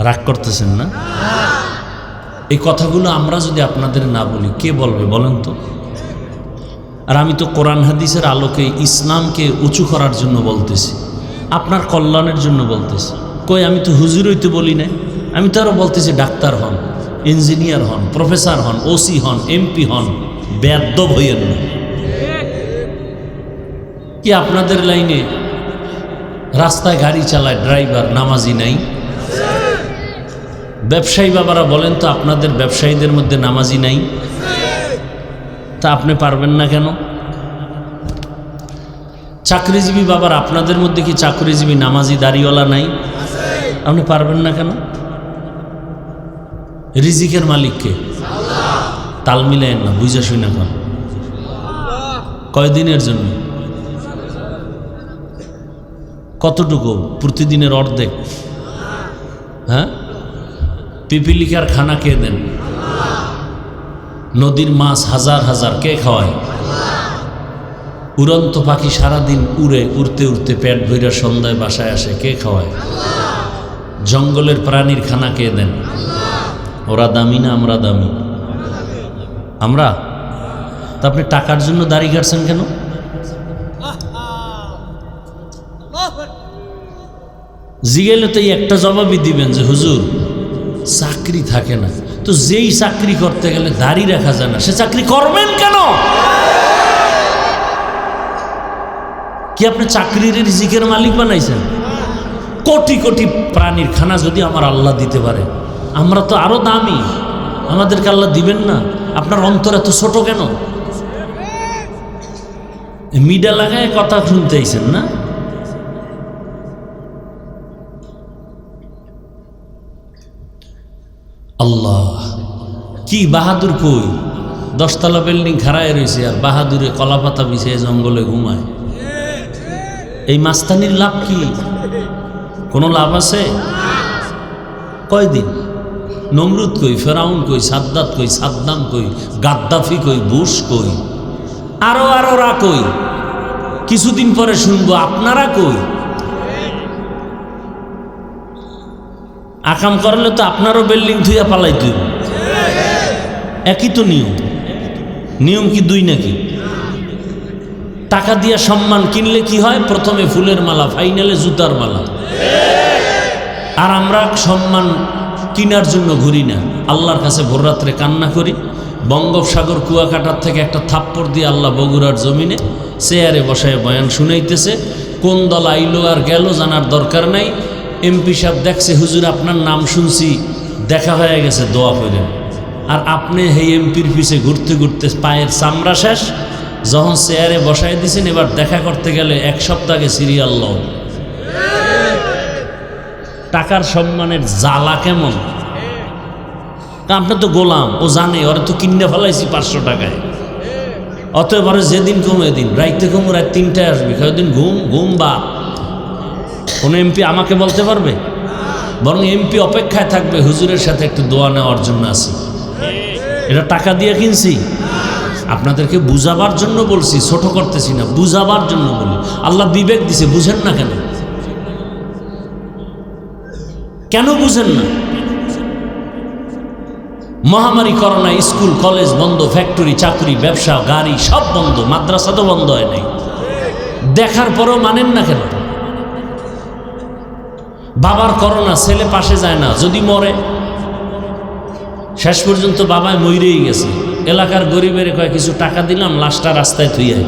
রাগ করতেছেন না? এই কথাগুলো আমরা যদি আপনাদের না বলি কে বলবে বলেন তো? আর আমি তো কোরআন হাদিসের আলোকে ইসলামকে উঁচু করার জন্য বলতেছি, আপনার কল্যাণের জন্য বলতেছি। কই আমি তো হুজুর হইতে বলি না, আমি তো আরও বলতেছি ডাক্তার হন, ইঞ্জিনিয়ার হন, প্রফেসর হন, ওসি হন, এমপি হন, বেয়াদব হইয়েন না। কি আপনাদের লাইনে রাস্তায় গাড়ি চালায় ড্রাইভার নামাজি নাই? ব্যবসায়ী বাবারা বলেন তো আপনাদের ব্যবসায়ীদের মধ্যে নামাজি নাই? তা আপনি পারবেন না কেন? চাকরিজীবী বাবার আপনাদের মধ্যে কি চাকরিজীবী নামাজি দাড়িওয়ালা নাই? আপনি পারবেন না কেন? রিজিকের মালিককে তাল মিলেন না, বুঝা শুই না কেন? কয়দিনের জন্য? কতটুকু? প্রতিদিনের অর্ধেক? হ্যাঁ, পিপিলিকার খানা কে দেন? নদীর মাছ হাজার হাজার কে খাওয়ায়? উড়ন্ত পাখি সারাদিন উড়ে, উড়তে উড়তে পেট ভইরা সন্ধ্যায় বাসায় আসে, কে খাওয়ায়? জঙ্গলের প্রাণীর খানা কে দেন? ওরা দামি না আমরা দামি? আমরা। তা আপনি টাকার জন্য দাড়ি কাটছেন কেন? জিগেলে তো একটা জবাবই দিবেন যে হুজুর চাকরি থাকে না। তো যেই চাকরি করতে গেলে দাড়ি রাখা যায় না, সে চাকরি করবেন কেন? কি আপনি চাকরির রিজিকের মালিক বানাইছেন? কোটি কোটি প্রাণীর খানা যদি আমার আল্লাহ দিতে পারে, আমরা তো আরো দামি, আমাদেরকে আল্লাহ দিবেন না? আপনার অন্তর এত ছোট কেন? মিডা লাগায় কথা শুনতে আইছেন না? আল্লাহ কি বাহাদুর! কই 10 তলা বিল্ডিং খাড়ায় রয়েছে, আর বাহাদুরে কলা পাতা বিছিয়ে জঙ্গলে ঘুমায়। এই মাস্তানির লাভ কি? কোনো লাভ আছে? কয়দিন নমরুদ কই, ফেরাউন কই, সাদ্দাত কই, সাদ্দাম কই, গাদ্দাফি কই, বুশ কই, আরোরা কই। কিছুদিন পরে শুনবো আপনারা কই। আকাম করলে তো আপনারও বিল্ডিং থুইয়া পালাইতে হইব। একই তো নিয়ম। নিয়ম কি দুই নাকি? টাকা দিয়া সম্মান কিনলে কি হয়? প্রথমে ফুলের মালা, ফাইনালে জুতার মালা। আর আমরা সম্মান কিনার জন্য ঘুরি না, আল্লাহর কাছে ভোর রাত্রে কান্না করি। বঙ্গোপসাগর কুয়াকাটার থেকে একটা থাপ্পড় দিয়ে আল্লাহ বগুড়ার জমিনে চেয়ারে বসায় বয়ান শুনাইতেছে। কোন দল আইলো আর গেল জানার দরকার নাই। এমপি সাহেব দেখছে, হুজুর আপনার নাম শুনছি, দেখা হয়ে গেছে, দোয়া করেন। আর আপনি এই এমপির পিছে ঘুরতে ঘুরতে পায়ের চামড়া শেষ। যখন চেয়ারে বসাই দিয়েছেন, এবার দেখা করতে গেলে 1 সপ্তাহ আগে সিরিয়াল লও। টাকার সম্মানের জ্বালা কেমন! আপনি তো গোলাম, ও জানে, ওরা তো কিনে ফেলাইছি 500 টাকায়। অতএব যেদিন কমে দিন, রাইতে কমু, রাত 3টায় আসবে, কয়েকদিন ঘুম বা কোনো এমপি আমাকে বলতে পারবে? বরং এমপি অপেক্ষায় থাকবে হুজুরের সাথে একটু দোয়া নেওয়ার জন্য আসি। এটা টাকা দিয়ে কিনছি। আপনাদেরকে বুঝাবার জন্য বলছি, ছোট করতেছি না, বুঝাবার জন্য বলি। আল্লাহ বিবেক দিছে, বুঝেন না কেন? কেন বুঝেন না? মহামারী করোনা, স্কুল কলেজ বন্ধ, ফ্যাক্টরি চাকরি ব্যবসা গাড়ি সব বন্ধ, মাদ্রাসা তো বন্ধ হয় নাই। দেখার পরেও মানেন না কেন? বাবার করোনা, ছেলে পাশে যায় না, যদি মরে। শেষ পর্যন্ত বাবায় মইরেই গেছে। এলাকার গরিবের কয় কিছু টাকা দিলাম, লাশটা রাস্তায় থুইয়াই।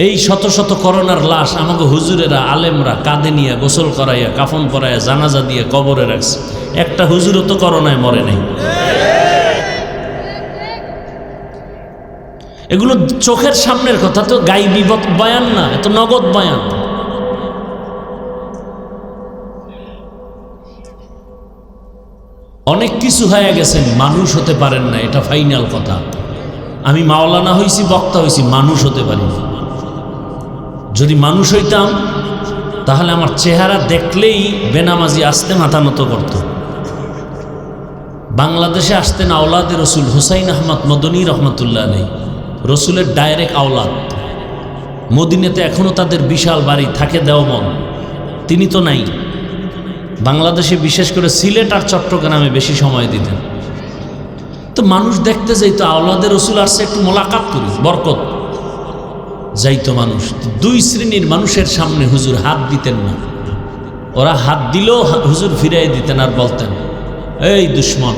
এই শত শত করোনার লাশ আমাকে হুজুরেরা, আলেমরা কাঁধে নিয়ে গোসল করাইয়া, কাফন পরাইয়া, জানাজা দিয়ে কবরে রাখছে। একটা হুজুরও তো করোনায় মরে নাই। এগুলো চোখের সামনের কথা, তো গাইবী বয়ান না, এত নগদ বয়ান। অনেক কিছু হয়ে গেছেন, মানুষ হতে পারেন না, এটা ফাইনাল কথা। আমি মাওলানা হইছি, বক্তা হইছি, মানুষ হতে পারি না। যদি মানুষ হইতাম তাহলে আমার চেহারা দেখলেই বেনামাজি আসতে মাথা নত করত। বাংলাদেশে আসতেন আওলাদে রসুল হুসাইন আহমদ মদনী রহমতুল্লাহ আলাইহি, রসুলের ডাইরেক্ট আওলাদ। মদিনাতে এখনও তাদের বিশাল বাড়ি থাকে, দেওবন্দ। তিনি তো নাই। বাংলাদেশে বিশেষ করে সিলেট আর চট্টগ্রামে বেশি সময় দিতেন। তো মানুষ দেখতে যাইতো, আওলাদে রসুল আসছে, একটু মোলাকাত করি, বরকত যাইতো মানুষ। 2 শ্রেণীর মানুষের সামনে হুজুর হাত দিতেন না। ওরা হাত দিলেও হুজুর ফিরাই দিতেন আর বলতেন, এই দুশ্মন।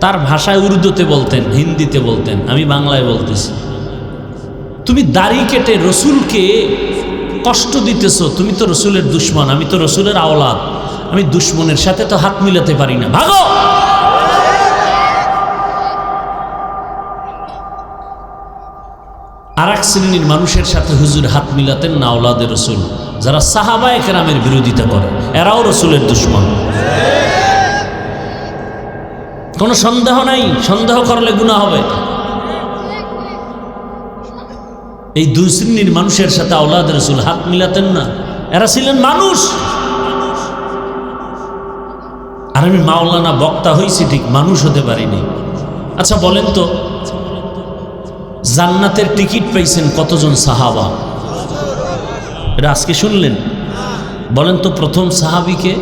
তার ভাষায় উর্দুতে বলতেন, হিন্দিতে বলতেন, আমি বাংলায় বলতেছি। তুমি দাড়ি কেটে রসুলকে কষ্ট দিতেছ, তুমি তো রসুলের দুশ্মন, আমি তো রসুলের আওলাদ, আমি দুশ্মনের সাথে তো হাত মিলাতে পারি না, ভাগো। আর 1 শ্রেণীর মানুষের সাথে হুজুর হাত মিলাতেন না, আওলাদে রসুল, যারা সাহাবায়ে কেরামের বিরোধিতা করে, এরাও রসুলের দুশ্মন। কোনো সন্দেহ নাই, সন্দেহ করলে গুনাহ হবে। এই 2 শ্রেণীর মানুষের সাথে আওলাদে রসুল হাত মিলাতেন না, এরা ছিলেন মানুষ। আর আমি মাওলানা বক্তা হইছি ঠিক, মানুষ হতে পারিনি। আচ্ছা বলেন তো, জান্নাতের টিকিট পাইছেন কতজন সাহাবা? এটা আজকে শুনলেন? বলেন তো, প্রথম সাহাবীকে?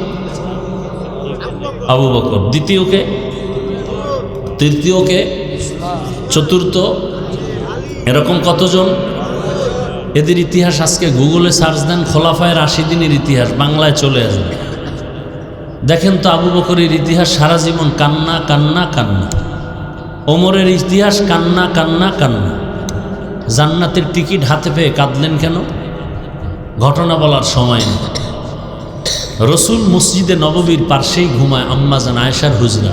আবু বকর। দ্বিতীয়কে? তৃতীয়কে? চতুর্থ? এরকম কতজন? এদের ইতিহাস আজকে গুগলে সার্চ দেন, খোলাফায়ে রাশিদিনের ইতিহাস, বাংলায় চলে আসবে। দেখেন তো আবু বকরের ইতিহাস, সারা জীবন কান্না কান্না কান্না। ওমরের ইতিহাস কান্না কান্না কান্না। জান্নাতের টিকিট হাতে পেয়ে কাঁদলেন কেন? ঘটনা বলার সময় নেই। রসুল মসজিদে নববীর পার্শ্বেই ঘুমায় আম্মা জান আয়েশার হুজরা।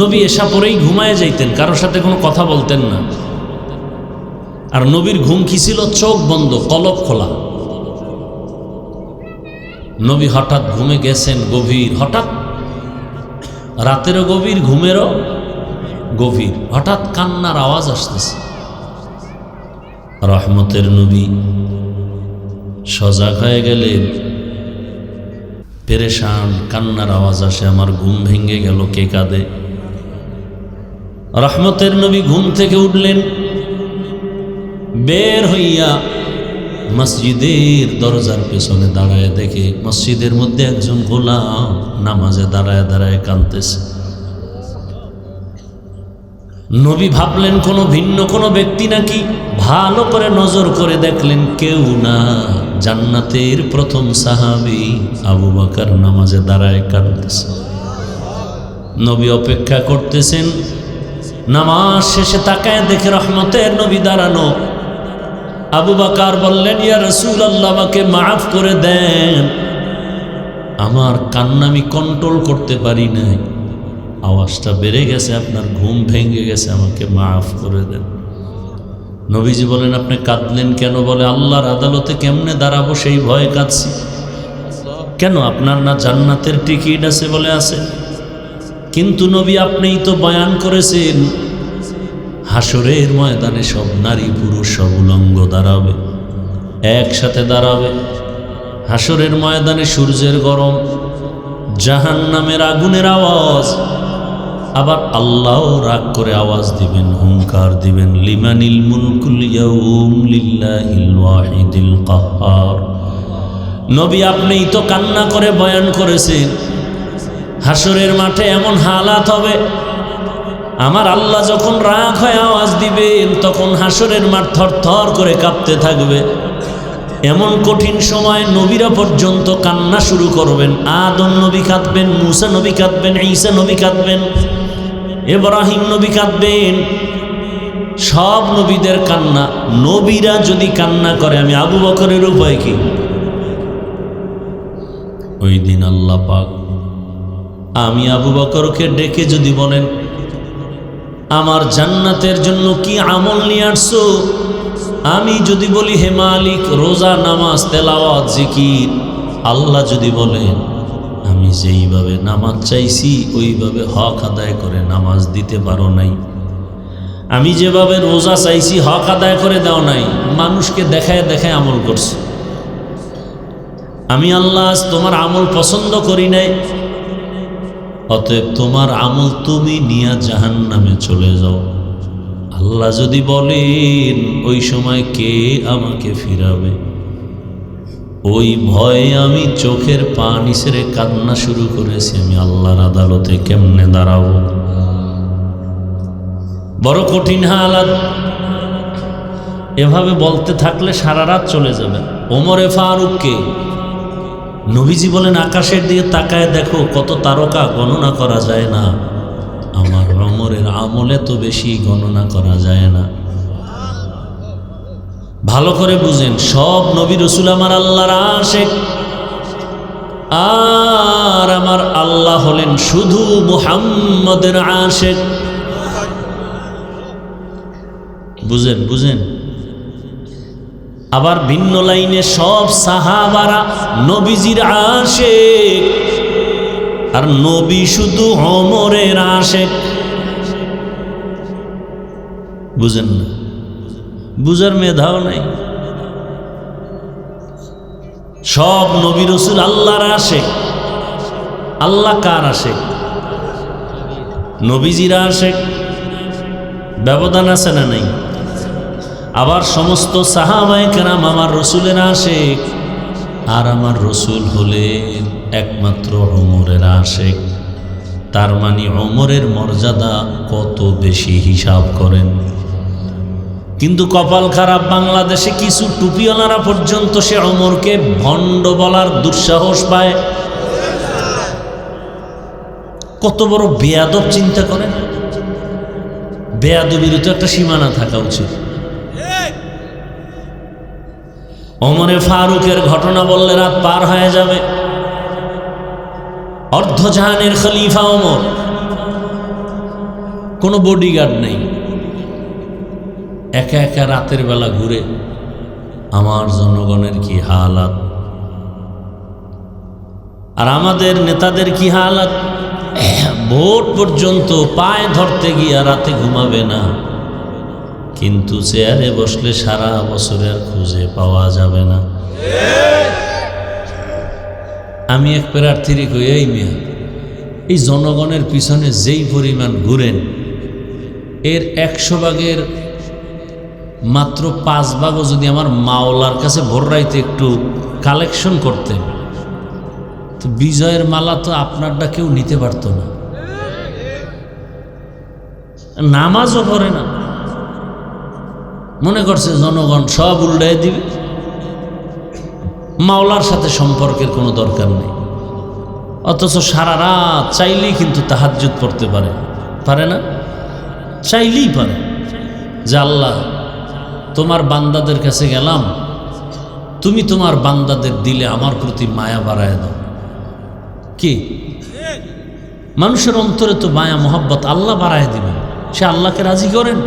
নবী এশা পরেই ঘুমায় যাইতেন, কারোর সাথে কোনো কথা বলতেন না। আর নবীর ঘুম কি ছিল? চোখ বন্ধ, কলব খোলা। নবী হঠাৎ ঘুমে গেছেন গভীর, হঠাৎ রাতেরও গভীর, ঘুমেরও গভীর, হঠাৎ কান্নার আওয়াজ আসতেছে। রহমতের নবী সজাগ হয়ে গেলেন, পেরেশান, কান্নার আওয়াজ আসে, আমার ঘুম ভেঙে গেল, কে কাঁদে? রহমতের নবী ঘুম থেকে উঠলেন, বের হইয়া মসজিদের দরজার পেছনে দাঁড়ায় দেখে মসজিদের মধ্যে একজন গোলাম নামাজে দাঁড়ায় দাঁড়ায় কাঁদতেছে। নবী ভাবলেন কোনো ভিন্ন কোনো ব্যক্তি নাকি, ভালো করে নজর করে দেখলেন কেউ না, জান্নাতের প্রথম সাহাবী আবু বকর নামাজে দাঁড়ায় কাঁদতেছে। নবী অপেক্ষা করতেছেন, নামাজ শেষে তাকায় দেখে রহমতের নবী দাঁড়ানো। আবু বকর বললেন, ইয়া রাসূলুল্লাহ, আমাকে মাফ করে দেন, আমার কান্না আমি কন্ট্রোল করতে পারি নাই, আওয়াজটা বেড়ে গেছে, আপনার ঘুম ভেঙে গেছে, আমাকে মাফ করে দেন। নবীজি বলেন, আপনি কাঁদলেন কেন? বলে, আল্লাহর আদালতে কেমনে দাঁড়াবো সেই ভয়ে কাঁদছি। কেন, আপনার না জান্নাতের টিকিট আছে? বলে, আছে। কিন্তু নবী, আপনিই তো বয়ান করেছেন হাসরের ময়দানে সব নারী পুরুষ সব উলঙ্গ দাঁড়াবে, একসাথে দাঁড়াবে। হাসরের ময়দানে সূর্যের গরম, জাহান্নামের আগুনের আওয়াজ, আবার আল্লাহ রাগ করে আওয়াজ দিবেন, হুঙ্কার দিবেন, লিমানিল মুলকুল ইয়াউম লিল্লাহিল ওয়াহিদিল কাহ্হার। নবী, আপনিই তো কান্না করে বয়ান করেছেন হাসরের মাঠে এমন হালাত হবে, আমার আল্লাহ যখন রাগ হয়ে আওয়াজ দিবেন তখন হাসরের মাঠ থরথর করে কাঁপতে থাকবে। এমন কঠিন সময় নবীরা পর্যন্ত কান্না শুরু করবেন। আদম নবী কাঁদবেন, মুসা নবী কাঁদবেন, ঈসা নবী কাঁদবেন, ইব্রাহিম নবী কাঁদবেন, সব নবীদের কান্না। নবীরা যদি কান্না করে, আমি আবু বকরের উপায় কি? ওই দিন আল্লাহ পাক আমি আবু বকরকে ডেকে যদি বলেন, আমার জান্নাতের জন্য কি আমল নিয়ে আসছো? আমি যদি বলি, হে মালিক, রোজা, নামাজ, তেলাওয়াত, জিকির, আল্লাহ যদি বলেন আমি যেইভাবে নামাজ চাইছি ওইভাবে হক আদায় করে নামাজ দিতে পারো নাই, আমি যেভাবে রোজা চাইছি হক আদায় করে দাও নাই, মানুষকে দেখায় দেখায় আমল করছো, আমি আল্লাহ আজ তোমার আমল পছন্দ করি নাই, অতএব তোমার আমল তুমি নিয়ে জাহান্নামে চলে যাও। আল্লাহ যদি বলেন, ওই সময় কে আমাকে ফিরাবে? ওই ভয়ে আমি চোখের পানি ছেড়ে কান্না শুরু করেছি, আমি আল্লাহর আদালতে কেমনে দাঁড়াবো? বড় কঠিন হালাত। এভাবে বলতে থাকলে সারা রাত চলে যাবে। ওমরে ফারুককে নবীজি বলেন, আকাশের দিকে তাকায় দেখো কত তারকা, গণনা করা যায় না। আমার ওমরের আমলে তো বেশি গণনা করা যায় না। ভালো করে বুঝেন, সব নবী রাসূল আমার আল্লাহর আশিক, আর আমার আল্লাহ হলেন শুধু মুহাম্মদের আশিক। বুঝেন বুঝেন। আবার ভিন্ন লাইনে সব সাহাবারা নবীজির আশিক, আর নবী শুধু ওমরের আশিক। বুঝেন না, বুঝার মেধাও নাই। সব নবী রাসূল আল্লাহর আশিক। আল্লাহ কার আশিক? নবীজির আশিক। ব্যবধান আছে না নাই? আবার সমস্ত সাহাবায়ে কেরাম আমার রসুলের আশিক, আর আমার রসুল হলেন একমাত্র ওমরের আশিক। তার মানে ওমরের মর্যাদা কত বেশি হিসাব করেন। কিন্তু কপাল খারাপ, বাংলাদেশে কিছু টুপিওয়ালারা পর্যন্ত সে ওমরকে ভণ্ড বলার দুঃসাহস পায়। কত বড় বেয়াদব চিন্তা করেন। বেয়াদবির তো একটা সীমানা থাকা উচিত। ওমরে ফারুকের ঘটনা বললে রাত পার হয়ে যাবে। অর্ধজাহানের খলিফা ওমর, কোনো বডিগার্ড নেই, একা একা রাতের বেলা ঘুরে। আমার জনগণের কি হালাত, আর আমাদের নেতাদের কি হালাত। ভোট পর্যন্ত পায়ে ধরতে গিয়া রাতে ঘুমাবে না, কিন্তু চেয়ারে বসলে সারা বছরে আর খুঁজে পাওয়া যাবে না। আমি এক প্রার্থীরে কই, এই মিয়া, এই জনগণের পিছনে যেই পরিমাণ ঘুরেন, এর 100 ভাগের মাত্র 5 ভাগও যদি আমার মাওলার কাছে ভোর রাইতে একটু কালেকশন করতেন, তো বিজয়ের মালা তো আপনারটা কেউ নিতে পারতো না। নামাজও পড়ে না, মনে করছে জনগণ সব উল্টায় দিবে, মাওলার সাথে সম্পর্কের কোনো দরকার নেই। অথচ সারা রাত চাইলেই কিন্তু তাহাজ্জুদ পড়তে পারে না, চাইলেই পারে যে আল্লাহ তোমার বান্দাদের কাছে গেলাম, তুমি তোমার বান্দাদের দিলে আমার প্রতি মায়া বাড়ায় দাও। কি মানুষের অন্তরে তো মায়া মোহাব্বত আল্লাহ বাড়ায় দিবেন, সে আল্লাহকে রাজি করেন।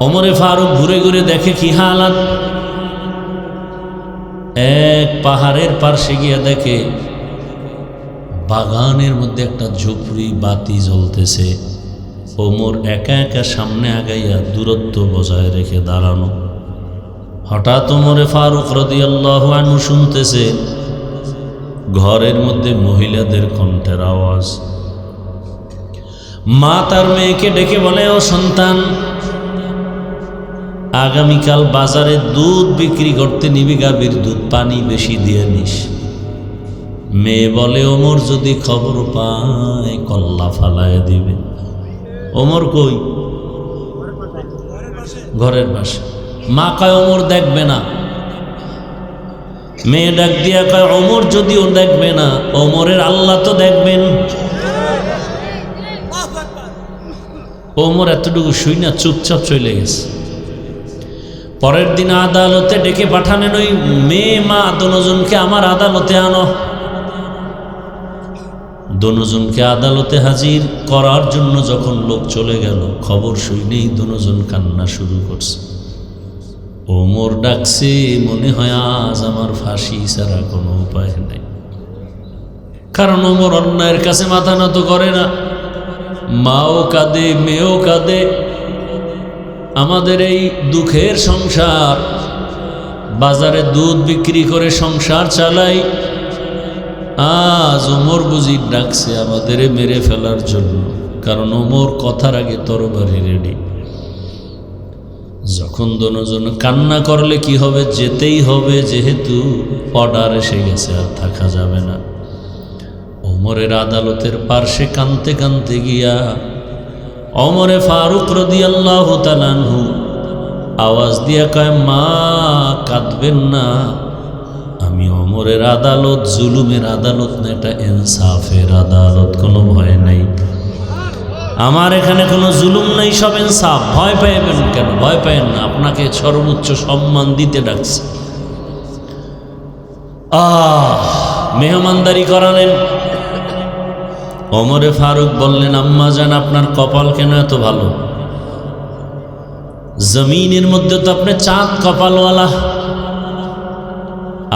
ওমরে ফারুক ঘুরে ঘুরে দেখে কি হালাত। এক পাহাড়ের পার্শ্বে গিয়ে দেখে বাগানের মধ্যে একটা ঝুপড়ি বাতি জ্বলতেছে। ওমর একা একা সামনে আগাইয়া দূরত্ব বজায় রেখে দাঁড়ানো। হঠাৎ ওমরে ফারুক রাদিয়াল্লাহু আনহু শুনতেছে ঘরের মধ্যে মহিলাদের কণ্ঠের আওয়াজ। মা তার মেয়েকে ডেকে বলে, ও সন্তান, আগামীকাল বাজারে দুধ বিক্রি করতে নিবি, গাভীর দুধ পানি বেশি দিয়ে নিস। মেয়ে বলে, ওমর যদি খবর পায় কল্লা ফালায় দিবে। ওমর কই? ঘরের পাশে। মা কয়, ওমর দেখবে না। মেয়ে ডাক দিয়া কয়, ওমর যদিও দেখবে না, ওমরের আল্লাহ তো দেখবেন। ওমর এতটুকু শুই না চুপচাপ চলে গেছে। পরের দিন আদালতে ডেকে পাঠালেন ওই মেয়ে মা দোনোজনকে, আমার আদালতে আনো। দোনোজনকে আদালতে হাজির করার জন্য যখন লোক চলে গেল, খবর শুনেই দোনোজন কান্না শুরু করছে। ওমর ডাকছে, মনে হয় আজ আমার ফাঁসি ছাড়া কোনো উপায় নাই। কারণ ওমর অন্যায়ের কাছে মাথা নত করে না। মাও কাঁদে, মেয়েও কাঁদে। আমাদের এই দুঃখের সংসার, বাজারে দুধ বিক্রি করে সংসার চালাই, আজ ওমর বুঝি ডাকছে আমাদের মেরে ফেলার জন্য। কারণ ওমর কথার আগে তরবারি রেডি। যখন দোনোজন কান্না করলে কি হবে, যেতেই হবে, যেহেতু অর্ডার এসে গেছে, আর থাকা যাবে না। ওমরের আদালতের পার্শ্বে কাঁদতে কাঁদতে গিয়া ওমরে ফারুক রাদিয়াল্লাহু তাআলা আনহু আওয়াজ দিয়া কয়, মা কাঁদবেন না, আমি ওমরের আদালত জুলুমের আদালত না, এটা ইনসাফের আদালত, কোনো ভয় নাই। আমার এখানে কোনো জুলুম নাই, সব ইনসাফ। ভয় পাইবেন কেন? ভয় পাইবেন না, আপনাকে সর্বোচ্চ সম্মান দিতে ডাকছে। মেহমানদারি করালেন। ওমরে ফারুক বললেন, আম্মা জান, আপনার কপাল কেন এত ভালো? জমিনের মধ্যে তো আপনি চাঁদ কপালওয়ালা।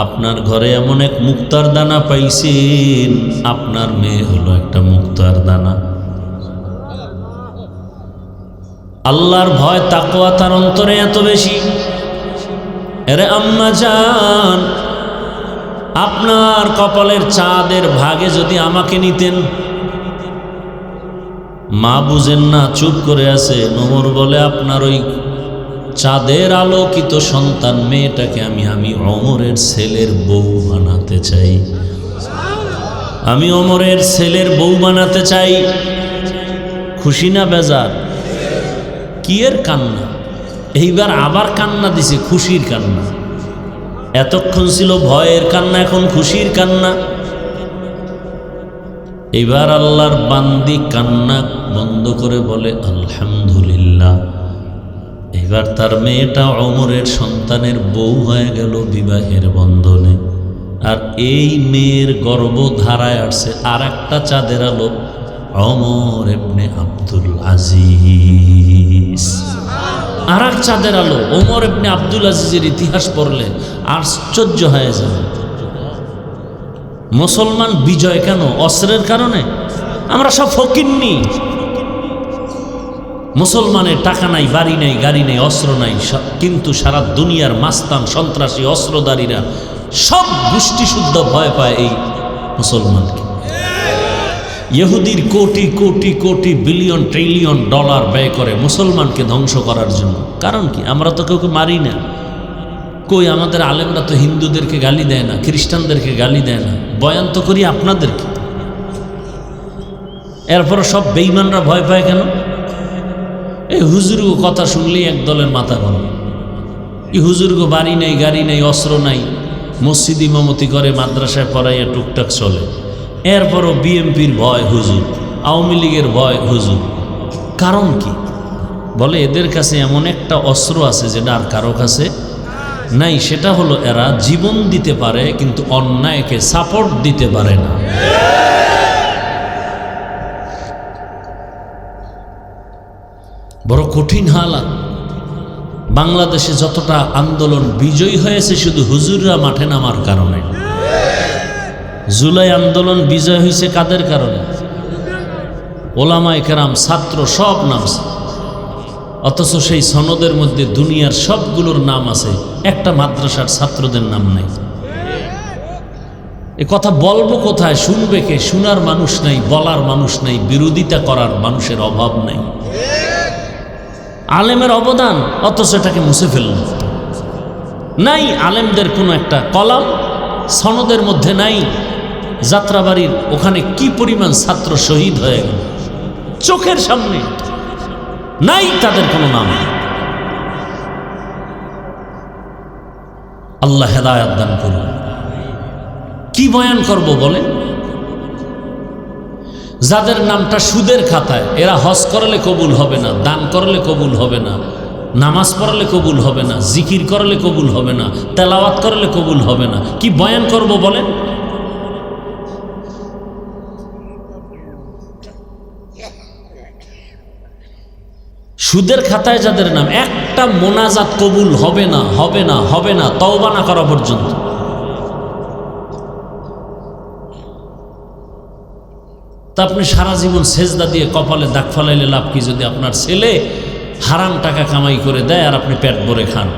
আপনার ঘরে এমন এক মুক্তার দানা পাইছেন, আপনার মেয়ে হলো একটা মুক্তার দানা। আল্লাহর ভয় তাকওয়া তার অন্তরে এত বেশি। আরে আম্মা জান, আপনার কপালের চাঁদের ভাগে যদি আমাকে নিতেন। মা বুঝেন না, চুপ করে আছে। ওমর বলে, আপনার ওই চাঁদের আলোকিত সন্তান মেয়েটাকে আমি ওমরের ছেলের বউ বানাতে চাই। আমি ওমরের ছেলের বউ বানাতে চাই। খুশি না বেজার? কি এর কান্না? এইবার আবার কান্না দিছে, খুশির কান্না। এতক্ষণ ছিল ভয়ের কান্না, এখন খুশির কান্না। এবার আল্লাহর বান্দি কান্না বন্ধ করে বলে, আলহামদুলিল্লাহ। এবার তার মেয়েটা ওমরের সন্তানের বউ হয়ে গেল বিবাহের বন্ধনে। আর এই মেয়ের গর্ভধারায় আসছে আর একটা চাঁদের আলো, ওমর ইবনে আব্দুল আজিজ। আর এক চাঁদের আলো, ওমর ইবনে আব্দুল আজিজের ইতিহাস পড়লে আশ্চর্য হয়ে যাবে। মুসলমান বিজয় কেন? অস্ত্রের কারণে? আমরা সব ফকিন্নি। মুসলমানের টাকা নাই, বাড়ি নাই, গাড়ি নেই, অস্ত্র নাই, কিন্তু সারা দুনিয়ার মাস্তান সন্ত্রাসী অস্ত্রধারীরা সব গোষ্ঠী শুদ্ধ ভয় পায় এই মুসলমানকে। ইহুদির crore crore crore billion trillion dollar ব্যয় করে মুসলমানকে ধ্বংস করার জন্য। কারণ কি? আমরা তো কাউকে মারি না। কই আমাদের আলেমরা তো হিন্দুদেরকে গালি দেয় না, খ্রিস্টানদেরকে গালি দেয় না, বয়ান তো করি আপনাদেরকে। এরপর সব বেঈমানরা ভয় পায় কেন? এই হুজুরগো কথা শুনলেই এক দলের মাথা গরম। এই হুজুরগো বাড়ি নেই, গাড়ি নেই, অস্ত্র নাই, মসজিদ ইমামতি করে, মাদ্রাসায় পড়াইয়া টুকটাক চলে। এরপরও বিএমপির ভয় হুজুর, আওয়ামী লীগের ভয় হুজুর। কারণ কি? বলে এদের কাছে এমন একটা অস্ত্র আছে যেটা আর কারো কাছে নাই। সেটা হলো এরা জীবন দিতে পারে কিন্তু অন্যায়কে সাপোর্ট দিতে পারে না। বড় কঠিন হালাত। বাংলাদেশে যতটা আন্দোলন বিজয়ী হয়েছে শুধু হুজুররা মাঠে নামার কারণে। জুলাই আন্দোলন বিজয় হয়েছে কাদের কারণে? ওলামায়ে কেরাম, ছাত্র সব নামছে। অথচ সেই সনদের মধ্যে দুনিয়ার সবগুলোর নাম আছে, একটা মাদ্রাসার ছাত্রদের নাম নাই। এ কথা বলবো কোথায়? শুনবে কে? শোনার মানুষ নাই, বলার মানুষ নাই, বিরোধিতা করার মানুষের অভাব নাই। আলেমের অবদান, অথচ এটাকে মুছে ফেলল। নাই আলেমদের কোনো একটা কলাম সনদের মধ্যে নাই। যাত্রাবাড়ির ওখানে কি পরিমাণ ছাত্র শহীদ হয়ে গেল চোখের সামনে, নাই তাদের কোনো নাম। আল্লাহ হেদায়েত দান করুন। কি বয়ান করব বলে? যাদের নামটা সুদের খাতায়, এরা হজ করলে কবুল হবে না, দান করলে কবুল হবে না, নামাজ পড়লে কবুল হবে না, জিকির করলে কবুল হবে না, তেলাওয়াত করলে কবুল হবে না। কি বয়ান করব বলেন? সুদের খাতায় যাদের নাম, একটা মোনাজাত কবুল হবে না, হবে না, হবে না, তওবা না করা পর্যন্ত। তা আপনি সারা জীবন সেজদা দিয়ে কপালে দাগ ফালাইলে লাভ কি? যদি আপনার ছেলে হারাম টাকা কামাই করে দেয় আর আপনি পেট ভরে খান।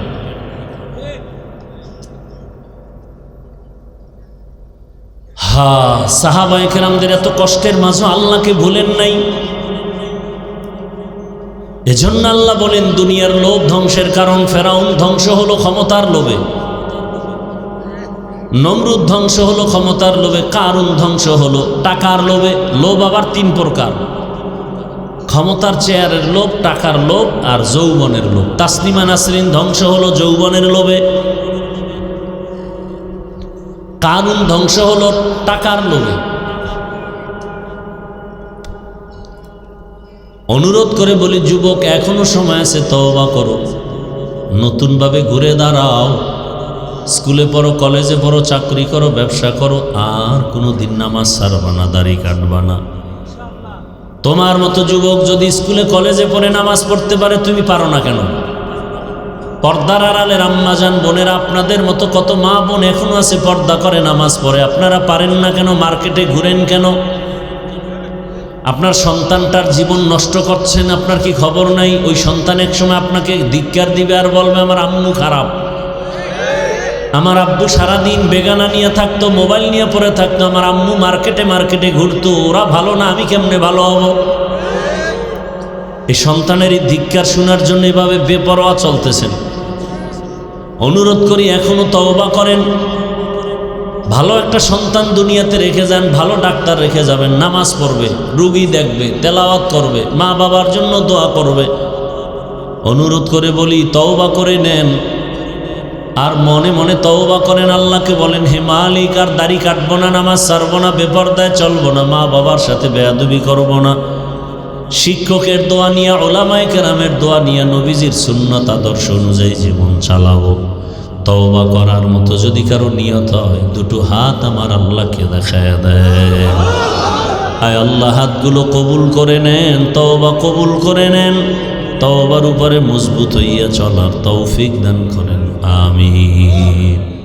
সাহাবায়ে কেরামদের এত কষ্টের মাঝে আল্লাহকে ভুলেন নাই। এজন্য আল্লাহ বলেন দুনিয়ার লোভ ধ্বংসের কারণ। ফেরাউন ধ্বংস হলো ক্ষমতার লোভে, নমরুদ ধ্বংস হলো ক্ষমতার লোভে, কারুন ধ্বংস হলো টাকার লোভে। লোভ আবার তিন প্রকার: ক্ষমতার চেয়ারের লোভ, টাকার লোভ আর যৌবনের লোভ। তাসলিমা নাসরিন ধ্বংস হলো যৌবনের লোভে, কারুন ধ্বংস হলো টাকার লোভে। অনুরোধ করে বলি যুবক, এখনো সময় আছে, তওবা করো, নতুনভাবে ঘুরে দাঁড়াও। স্কুলে পড়ো, কলেজে পড়ো, চাকরি করো, ব্যবসা করো, আর কোনো দিন নামাজ ছাড়বা না, দাড়ি কাটবা না। তোমার মতো যুবক যদি স্কুলে কলেজে পড়ে নামাজ পড়তে পারে, তুমি পারো না কেন? পর্দার আড়ালের আম্মাজান বোনেরা, আপনাদের মতো কত মা বোন এখনো আছে পর্দা করে নামাজ পড়ে, আপনারা পারেন না কেন? মার্কেটে ঘুরেন কেন? আপনার সন্তানটার জীবন নষ্ট করছেন, আপনার কি খবর নাই? ওই সন্তান এক সময় আপনাকে ধিক্কার দিবে আর বলবে আমার আম্মু খারাপ, আমার আব্বু সারাদিন বেগানা নিয়ে থাকতো, মোবাইল নিয়ে পড়ে থাকতো, আমার আম্মু মার্কেটে মার্কেটে ঘুরতো, ওরা ভালো না, আমি কেমনে ভালো হব? এই সন্তানের এই ধিক্কার শোনার জন্য এভাবে বেপরোয়া চলতেছেন। অনুরোধ করি এখনো তওবা করেন। ভালো একটা সন্তান দুনিয়াতে রেখে যান, ভালো ডাক্তার রেখে যাবেন, নামাজ পড়বে, রুগী দেখবে, তেলাওয়াত করবে, মা বাবার জন্য দোয়া করবে। অনুরোধ করে বলি তওবা করে নেন, আর মনে মনে তওবা করেন, আল্লাহকে বলেন হে মালিক, আর দাড়ি কাটবো না, নামাজ ছাড়বো না, বেপরদায় চলবো না, মা বাবার সাথে বেয়াদবি করবো না। শিক্ষকের দোয়া নিয়ে, উলামায়ে কেরামের দোয়া নিয়ে, নবীজির সুন্নাত আদর্শ অনুযায়ী জীবন চালাবো। তওবা করার মতো যদি কারো নিয়ত হয়, দুটো হাত আমার আল্লাহকে দেখায় দেয়। আয় আল্লাহ, হাতগুলো কবুল করে নেন, তওবা কবুল করে নেন, তওবার উপরে মজবুত হইয়া চলার তৌফিক দান করেন। আমিন।